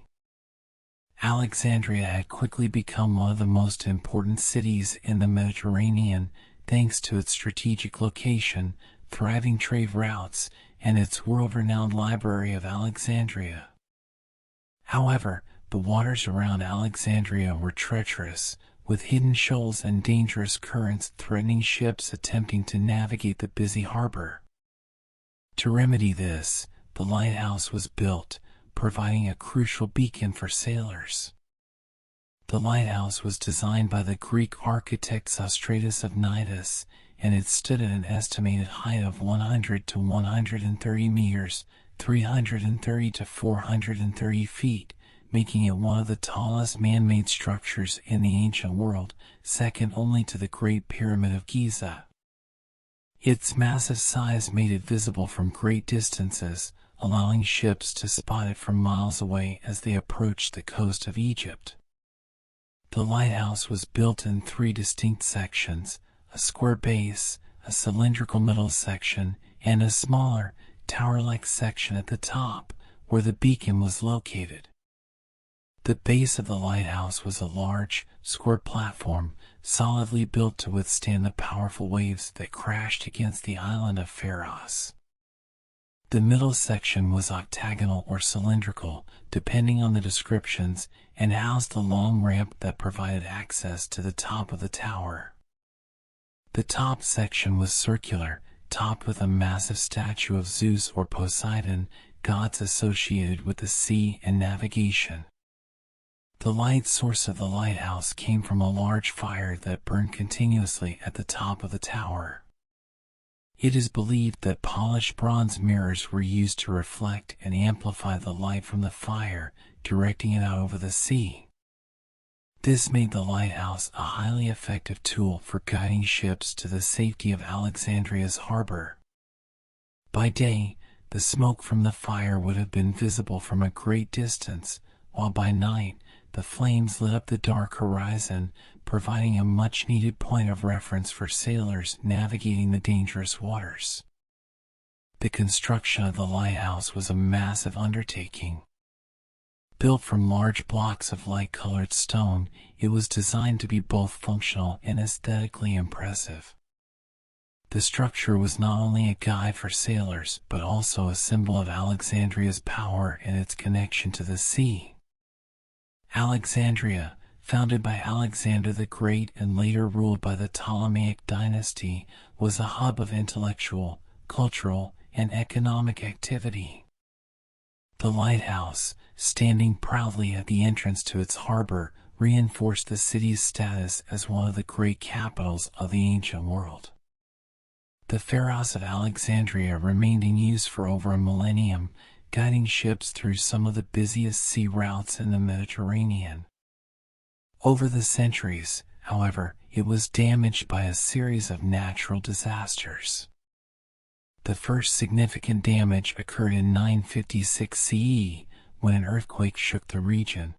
Alexandria had quickly become one of the most important cities in the Mediterranean, thanks to its strategic location, thriving trade routes, and its world-renowned Library of Alexandria. However, the waters around Alexandria were treacherous, with hidden shoals and dangerous currents threatening ships attempting to navigate the busy harbor. To remedy this, the lighthouse was built, providing a crucial beacon for sailors. The lighthouse was designed by the Greek architect Sostratus of Cnidus, and it stood at an estimated height of 100 to 130 meters, 330 to 430 feet, making it one of the tallest man-made structures in the ancient world, second only to the Great Pyramid of Giza. Its massive size made it visible from great distances, allowing ships to spot it from miles away as they approached the coast of Egypt. The lighthouse was built in three distinct sections: a square base, a cylindrical middle section, and a smaller, tower-like section at the top, where the beacon was located. The base of the lighthouse was a large, square platform, solidly built to withstand the powerful waves that crashed against the island of Pharos. The middle section was octagonal or cylindrical, depending on the descriptions, and housed the long ramp that provided access to the top of the tower. The top section was circular, topped with a massive statue of Zeus or Poseidon, gods associated with the sea and navigation. The light source of the lighthouse came from a large fire that burned continuously at the top of the tower. It is believed that polished bronze mirrors were used to reflect and amplify the light from the fire, directing it out over the sea. This made the lighthouse a highly effective tool for guiding ships to the safety of Alexandria's harbor. By day, the smoke from the fire would have been visible from a great distance, while by night, the flames lit up the dark horizon, providing a much-needed point of reference for sailors navigating the dangerous waters. The construction of the lighthouse was a massive undertaking. Built from large blocks of light-colored stone, it was designed to be both functional and aesthetically impressive. The structure was not only a guide for sailors, but also a symbol of Alexandria's power and its connection to the sea. Alexandria, founded by Alexander the Great and later ruled by the Ptolemaic dynasty, was a hub of intellectual, cultural, and economic activity. The lighthouse, standing proudly at the entrance to its harbor, reinforced the city's status as one of the great capitals of the ancient world. The Pharos of Alexandria remained in use for over a millennium, guiding ships through some of the busiest sea routes in the Mediterranean. Over the centuries, however, it was damaged by a series of natural disasters. The first significant damage occurred in 956 CE, when an earthquake shook the region.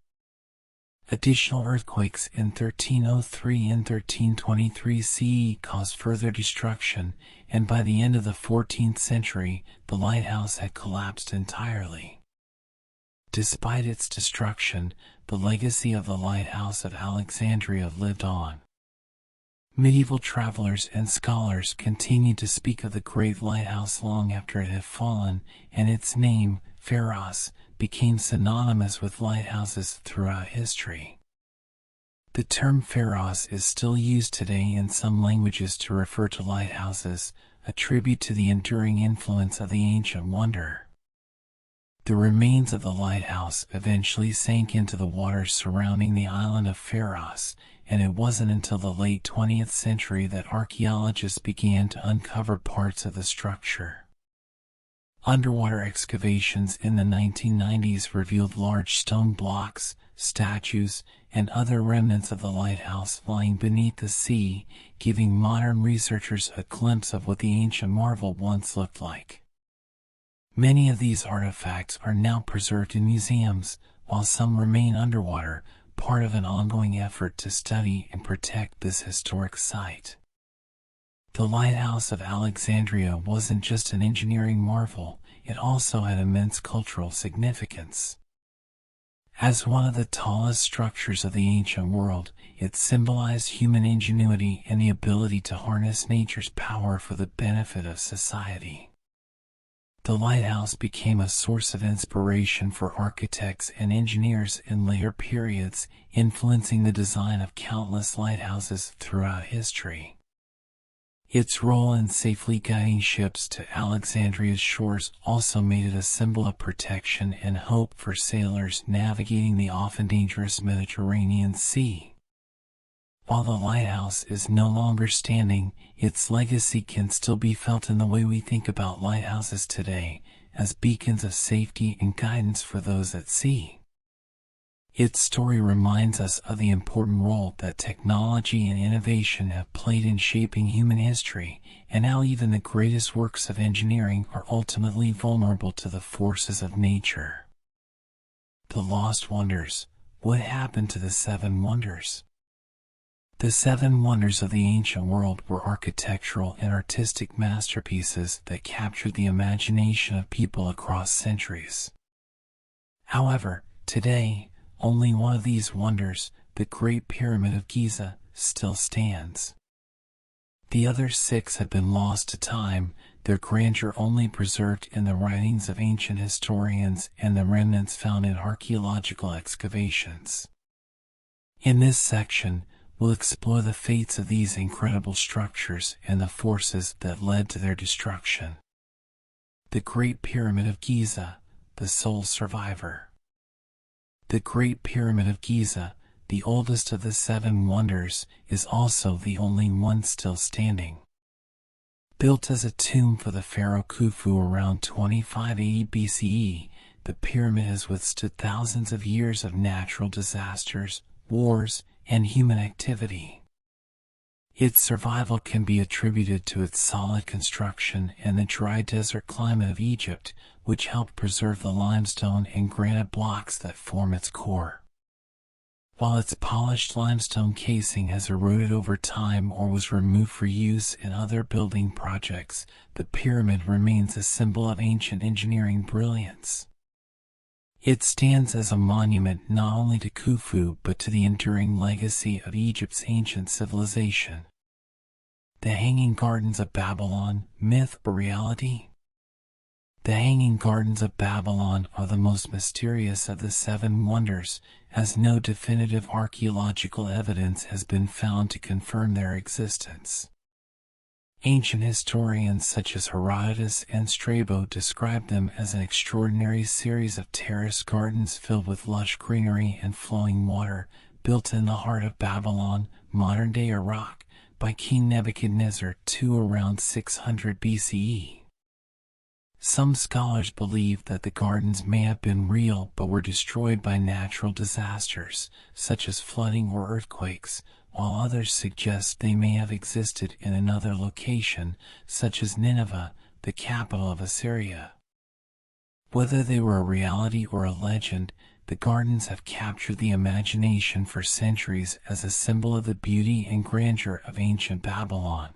Additional earthquakes in 1303 and 1323 CE caused further destruction, and by the end of the 14th century, the lighthouse had collapsed entirely. Despite its destruction, the legacy of the Lighthouse of Alexandria lived on. Medieval travelers and scholars continued to speak of the great lighthouse long after it had fallen, and its name, Pharos, became synonymous with lighthouses throughout history. The term Pharos is still used today in some languages to refer to lighthouses, a tribute to the enduring influence of the ancient wonder. The remains of the lighthouse eventually sank into the waters surrounding the island of Pharos, and it wasn't until the late 20th century that archaeologists began to uncover parts of the structure. Underwater excavations in the 1990s revealed large stone blocks, statues, and other remnants of the lighthouse lying beneath the sea, giving modern researchers a glimpse of what the ancient marvel once looked like. Many of these artifacts are now preserved in museums, while some remain underwater, part of an ongoing effort to study and protect this historic site. The Lighthouse of Alexandria wasn't just an engineering marvel, it also had immense cultural significance. As one of the tallest structures of the ancient world, it symbolized human ingenuity and the ability to harness nature's power for the benefit of society. The lighthouse became a source of inspiration for architects and engineers in later periods, influencing the design of countless lighthouses throughout history. Its role in safely guiding ships to Alexandria's shores also made it a symbol of protection and hope for sailors navigating the often dangerous Mediterranean Sea. While the lighthouse is no longer standing, its legacy can still be felt in the way we think about lighthouses today, as beacons of safety and guidance for those at sea. Its story reminds us of the important role that technology and innovation have played in shaping human history, and how even the greatest works of engineering are ultimately vulnerable to the forces of nature. The Lost Wonders. What happened to the Seven Wonders? The Seven Wonders of the ancient world were architectural and artistic masterpieces that captured the imagination of people across centuries. However, today, only one of these wonders, the Great Pyramid of Giza, still stands. The other six have been lost to time, their grandeur only preserved in the writings of ancient historians and the remnants found in archaeological excavations. In this section, we'll explore the fates of these incredible structures and the forces that led to their destruction. The Great Pyramid of Giza, the sole survivor. The Great Pyramid of Giza, the oldest of the Seven Wonders, is also the only one still standing. Built as a tomb for the pharaoh Khufu around 2580 BCE, the pyramid has withstood thousands of years of natural disasters, wars, and human activity. Its survival can be attributed to its solid construction and the dry desert climate of Egypt, which helped preserve the limestone and granite blocks that form its core. While its polished limestone casing has eroded over time or was removed for use in other building projects, the pyramid remains a symbol of ancient engineering brilliance. It stands as a monument not only to Khufu but to the enduring legacy of Egypt's ancient civilization. The Hanging Gardens of Babylon, myth or reality? The Hanging Gardens of Babylon are the most mysterious of the Seven Wonders, as no definitive archaeological evidence has been found to confirm their existence. Ancient historians such as Herodotus and Strabo describe them as an extraordinary series of terraced gardens filled with lush greenery and flowing water, built in the heart of Babylon, modern-day Iraq, by King Nebuchadnezzar II around 600 BCE. Some scholars believe that the gardens may have been real but were destroyed by natural disasters, such as flooding or earthquakes, while others suggest they may have existed in another location, such as Nineveh, the capital of Assyria. Whether they were a reality or a legend, the gardens have captured the imagination for centuries as a symbol of the beauty and grandeur of ancient Babylon.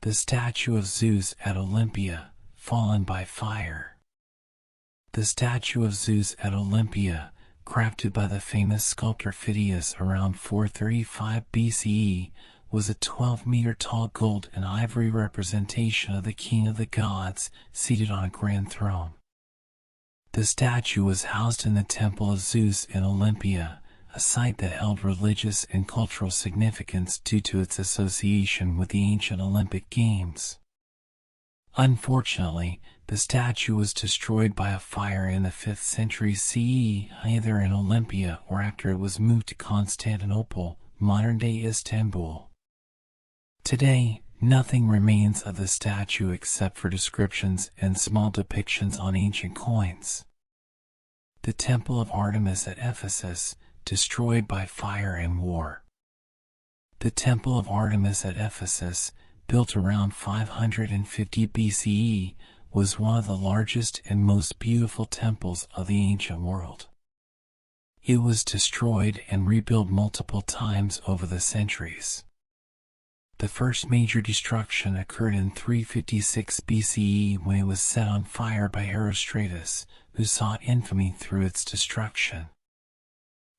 The statue of Zeus at Olympia, fallen by fire. The statue of Zeus at Olympia, crafted by the famous sculptor Phidias around 435 BCE, was a 12-meter-tall gold and ivory representation of the king of the gods, seated on a grand throne. The statue was housed in the Temple of Zeus in Olympia, a site that held religious and cultural significance due to its association with the ancient Olympic Games. Unfortunately, the statue was destroyed by a fire in the 5th century CE, either in Olympia or after it was moved to Constantinople, modern-day Istanbul. Today, nothing remains of the statue except for descriptions and small depictions on ancient coins. The Temple of Artemis at Ephesus, destroyed by fire and war. The Temple of Artemis at Ephesus, built around 550 BCE, was one of the largest and most beautiful temples of the ancient world. It was destroyed and rebuilt multiple times over the centuries. The first major destruction occurred in 356 BCE when it was set on fire by Herostratus, who sought infamy through its destruction.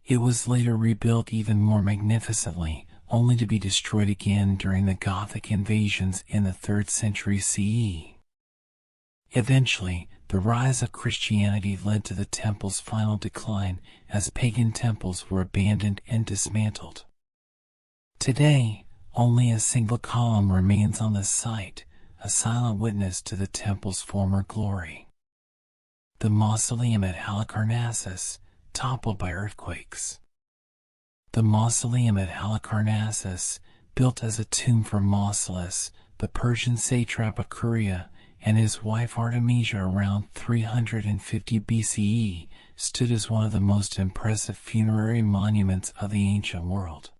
It was later rebuilt even more magnificently, only to be destroyed again during the Gothic invasions in the 3rd century CE. Eventually, the rise of Christianity led to the temple's final decline, as pagan temples were abandoned and dismantled. Today, only a single column remains on the site, a silent witness to the temple's former glory. The Mausoleum at Halicarnassus, toppled by earthquakes. The Mausoleum at Halicarnassus, built as a tomb for Mausolus, the Persian satrap of Caria, and his wife Artemisia around 350 BCE, stood as one of the most impressive funerary monuments of the ancient world.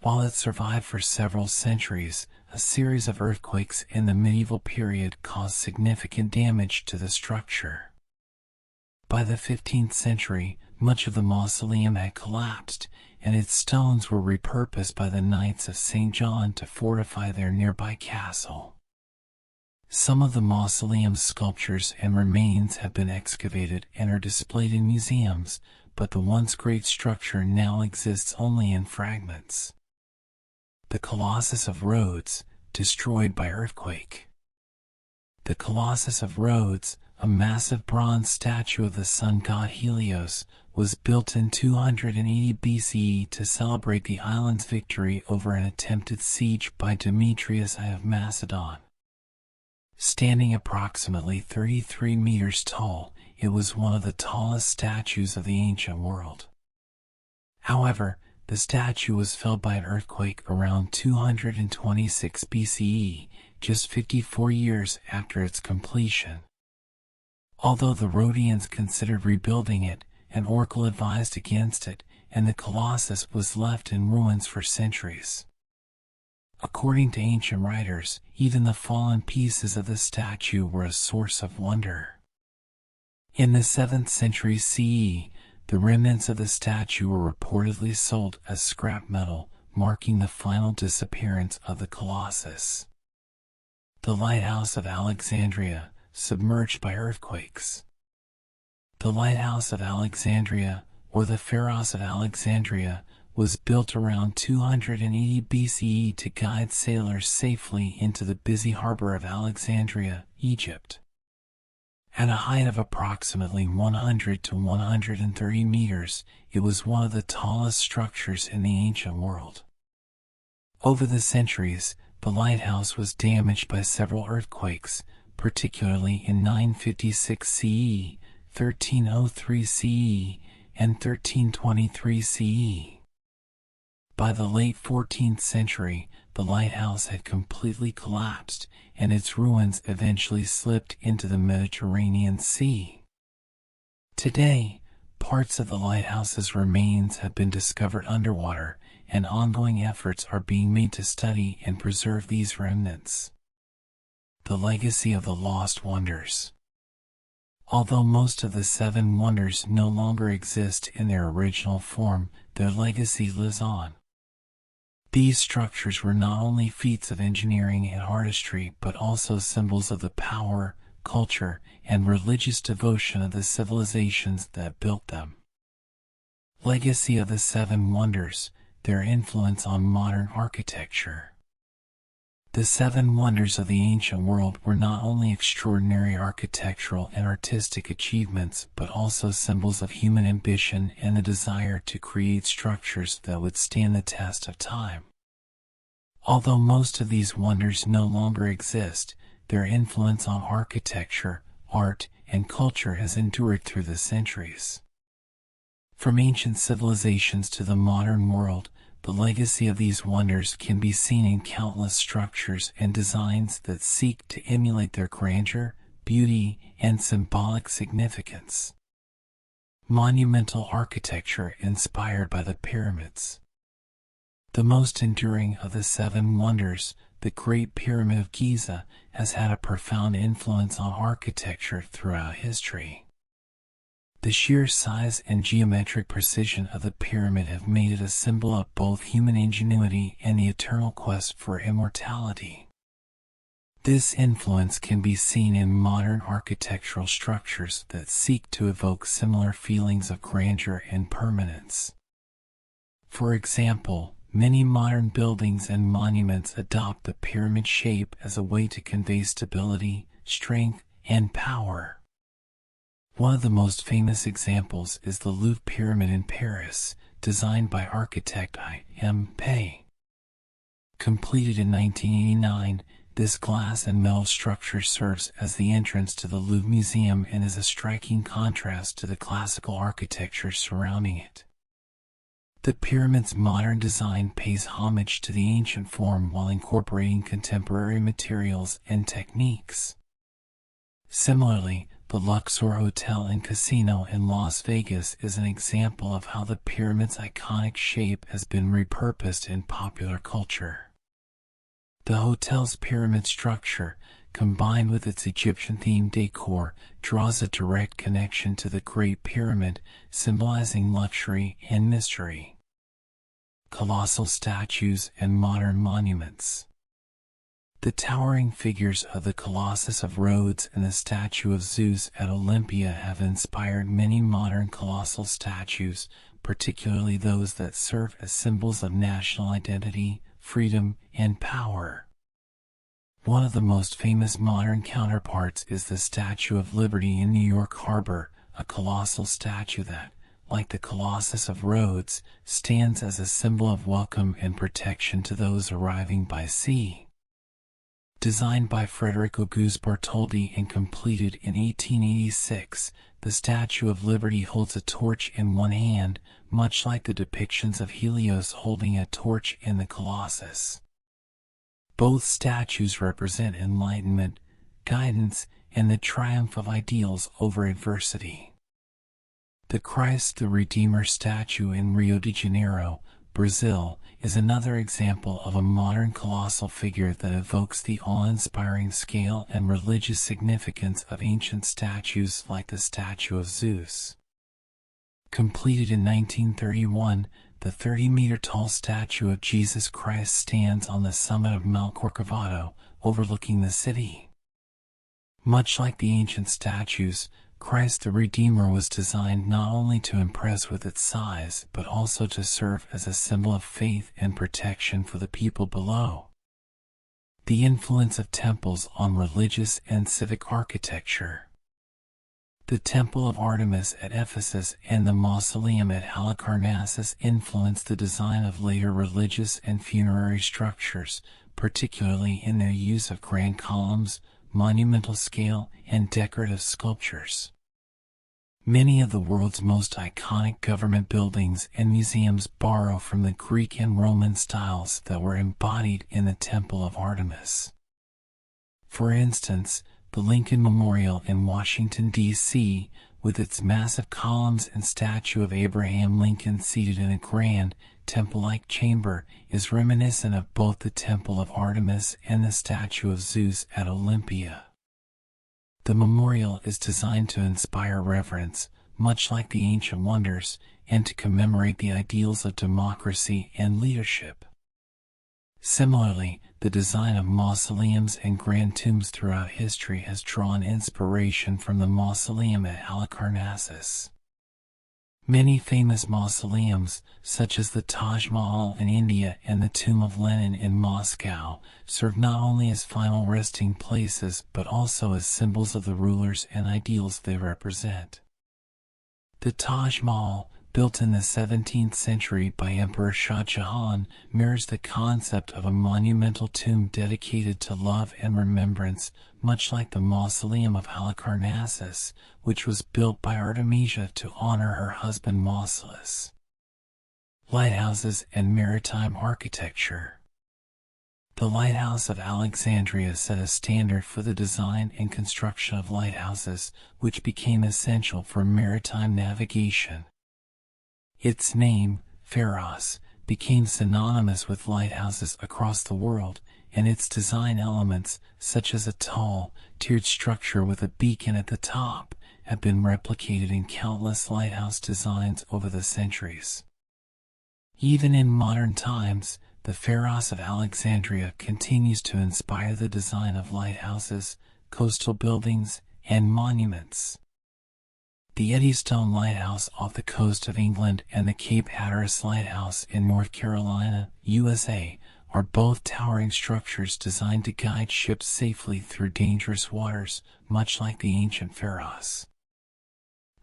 While it survived for several centuries, a series of earthquakes in the medieval period caused significant damage to the structure. By the 15th century, much of the mausoleum had collapsed, and its stones were repurposed by the Knights of St. John to fortify their nearby castle. Some of the mausoleum's sculptures and remains have been excavated and are displayed in museums, but the once great structure now exists only in fragments. The Colossus of Rhodes, destroyed by earthquake. The Colossus of Rhodes, a massive bronze statue of the sun god Helios, was built in 280 BCE to celebrate the island's victory over an attempted siege by Demetrius I of Macedon. Standing approximately 33 meters tall, it was one of the tallest statues of the ancient world. However, the statue was felled by an earthquake around 226 BCE, just 54 years after its completion. Although the Rhodians considered rebuilding it, an oracle advised against it, and the Colossus was left in ruins for centuries. According to ancient writers, even the fallen pieces of the statue were a source of wonder. In the 7th century CE, the remnants of the statue were reportedly sold as scrap metal, marking the final disappearance of the Colossus. The Lighthouse of Alexandria, submerged by earthquakes. The Lighthouse of Alexandria, or the Pharos of Alexandria, was built around 280 BCE to guide sailors safely into the busy harbor of Alexandria, Egypt. At a height of approximately 100 to 130 meters, it was one of the tallest structures in the ancient world. Over the centuries, the lighthouse was damaged by several earthquakes, particularly in 956 CE, 1303 CE, and 1323 CE. By the late 14th century, the lighthouse had completely collapsed, and its ruins eventually slipped into the Mediterranean Sea. Today, parts of the lighthouse's remains have been discovered underwater, and ongoing efforts are being made to study and preserve these remnants. The legacy of the lost wonders. Although most of the 7 wonders no longer exist in their original form, their legacy lives on. These structures were not only feats of engineering and artistry, but also symbols of the power, culture, and religious devotion of the civilizations that built them. Legacy of the 7 wonders, their influence on modern architecture. The 7 wonders of the ancient world were not only extraordinary architectural and artistic achievements, but also symbols of human ambition and the desire to create structures that would stand the test of time. Although most of these wonders no longer exist, their influence on architecture, art, and culture has endured through the centuries. From ancient civilizations to the modern world, the legacy of these wonders can be seen in countless structures and designs that seek to emulate their grandeur, beauty, and symbolic significance. Monumental architecture inspired by the pyramids. The most enduring of the 7 wonders, the Great Pyramid of Giza, has had a profound influence on architecture throughout history. The sheer size and geometric precision of the pyramid have made it a symbol of both human ingenuity and the eternal quest for immortality. This influence can be seen in modern architectural structures that seek to evoke similar feelings of grandeur and permanence. For example, many modern buildings and monuments adopt the pyramid shape as a way to convey stability, strength, and power. One of the most famous examples is the Louvre Pyramid in Paris, designed by architect I.M. Pei. Completed in 1989, this glass and metal structure serves as the entrance to the Louvre Museum and is a striking contrast to the classical architecture surrounding it. The pyramid's modern design pays homage to the ancient form while incorporating contemporary materials and techniques. Similarly, the Luxor Hotel and Casino in Las Vegas is an example of how the pyramid's iconic shape has been repurposed in popular culture. The hotel's pyramid structure, combined with its Egyptian-themed decor, draws a direct connection to the Great Pyramid, symbolizing luxury and mystery. Colossal statues and modern monuments. The towering figures of the Colossus of Rhodes and the statue of Zeus at Olympia have inspired many modern colossal statues, particularly those that serve as symbols of national identity, freedom, and power. One of the most famous modern counterparts is the Statue of Liberty in New York Harbor, a colossal statue that, like the Colossus of Rhodes, stands as a symbol of welcome and protection to those arriving by sea. Designed by Federico Bartoldi and completed in 1886, the Statue of Liberty holds a torch in one hand, much like the depictions of Helios holding a torch in the Colossus. Both statues represent enlightenment, guidance, and the triumph of ideals over adversity. The Christ the Redeemer statue in Rio de Janeiro, Brazil, is another example of a modern colossal figure that evokes the awe-inspiring scale and religious significance of ancient statues like the statue of Zeus. Completed in 1931, the 30-meter-tall statue of Jesus Christ stands on the summit of Mount Corcovado, overlooking the city. Much like the ancient statues, Christ the Redeemer was designed not only to impress with its size, but also to serve as a symbol of faith and protection for the people below. The influence of temples on religious and civic architecture. The Temple of Artemis at Ephesus and the Mausoleum at Halicarnassus influenced the design of later religious and funerary structures, particularly in their use of grand columns, monumental scale, and decorative sculptures. Many of the world's most iconic government buildings and museums borrow from the Greek and Roman styles that were embodied in the Temple of Artemis. For instance, the Lincoln Memorial in Washington, D.C., with its massive columns and statue of Abraham Lincoln seated in a grand, temple-like chamber, is reminiscent of both the Temple of Artemis and the statue of Zeus at Olympia. The memorial is designed to inspire reverence, much like the ancient wonders, and to commemorate the ideals of democracy and leadership. Similarly, the design of mausoleums and grand tombs throughout history has drawn inspiration from the mausoleum at Halicarnassus. Many famous mausoleums, such as the Taj Mahal in India and the Tomb of Lenin in Moscow, serve not only as final resting places but also as symbols of the rulers and ideals they represent. The Taj Mahal, built in the 17th century by Emperor Shah Jahan, mirrors the concept of a monumental tomb dedicated to love and remembrance, much like the Mausoleum of Halicarnassus, which was built by Artemisia to honor her husband Mausolus. Lighthouses and maritime architecture. The Lighthouse of Alexandria set a standard for the design and construction of lighthouses, which became essential for maritime navigation. Its name, Pharos, became synonymous with lighthouses across the world, and its design elements, such as a tall, tiered structure with a beacon at the top, have been replicated in countless lighthouse designs over the centuries. Even in modern times, the Pharos of Alexandria continues to inspire the design of lighthouses, coastal buildings, and monuments. The Eddystone Lighthouse off the coast of England and the Cape Hatteras Lighthouse in North Carolina, USA, are both towering structures designed to guide ships safely through dangerous waters, much like the ancient Pharos.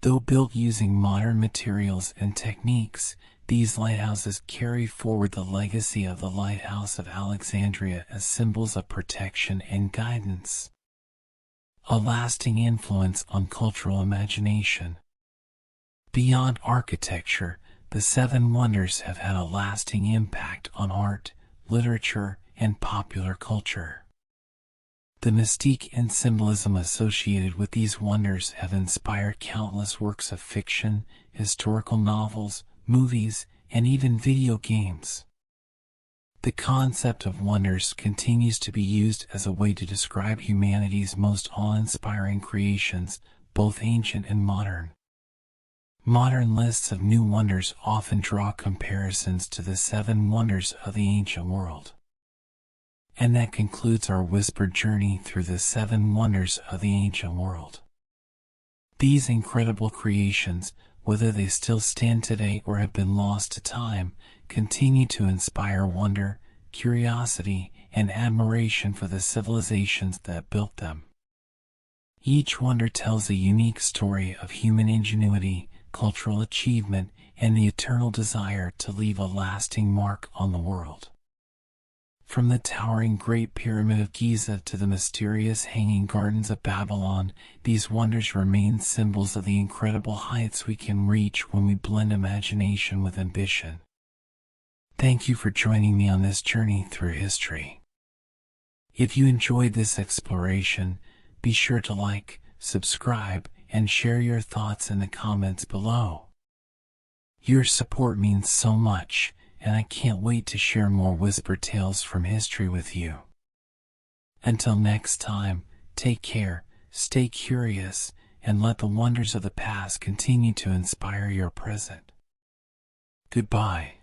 Though built using modern materials and techniques, these lighthouses carry forward the legacy of the Lighthouse of Alexandria as symbols of protection and guidance. A lasting influence on cultural imagination. Beyond architecture, the seven wonders have had a lasting impact on art, literature, and popular culture. The mystique and symbolism associated with these wonders have inspired countless works of fiction, historical novels, movies, and even video games. The concept of wonders continues to be used as a way to describe humanity's most awe-inspiring creations, both ancient and modern. Modern lists of new wonders often draw comparisons to the seven wonders of the ancient world. And that concludes our whispered journey through the seven wonders of the ancient world. These incredible creations, whether they still stand today or have been lost to time, continue to inspire wonder, curiosity, and admiration for the civilizations that built them. Each wonder tells a unique story of human ingenuity, cultural achievement, and the eternal desire to leave a lasting mark on the world. From the towering Great Pyramid of Giza to the mysterious Hanging Gardens of Babylon, these wonders remain symbols of the incredible heights we can reach when we blend imagination with ambition. Thank you for joining me on this journey through history. If you enjoyed this exploration, be sure to like, subscribe, and share your thoughts in the comments below. Your support means so much, and I can't wait to share more whispered tales from history with you. Until next time, take care, stay curious, and let the wonders of the past continue to inspire your present. Goodbye.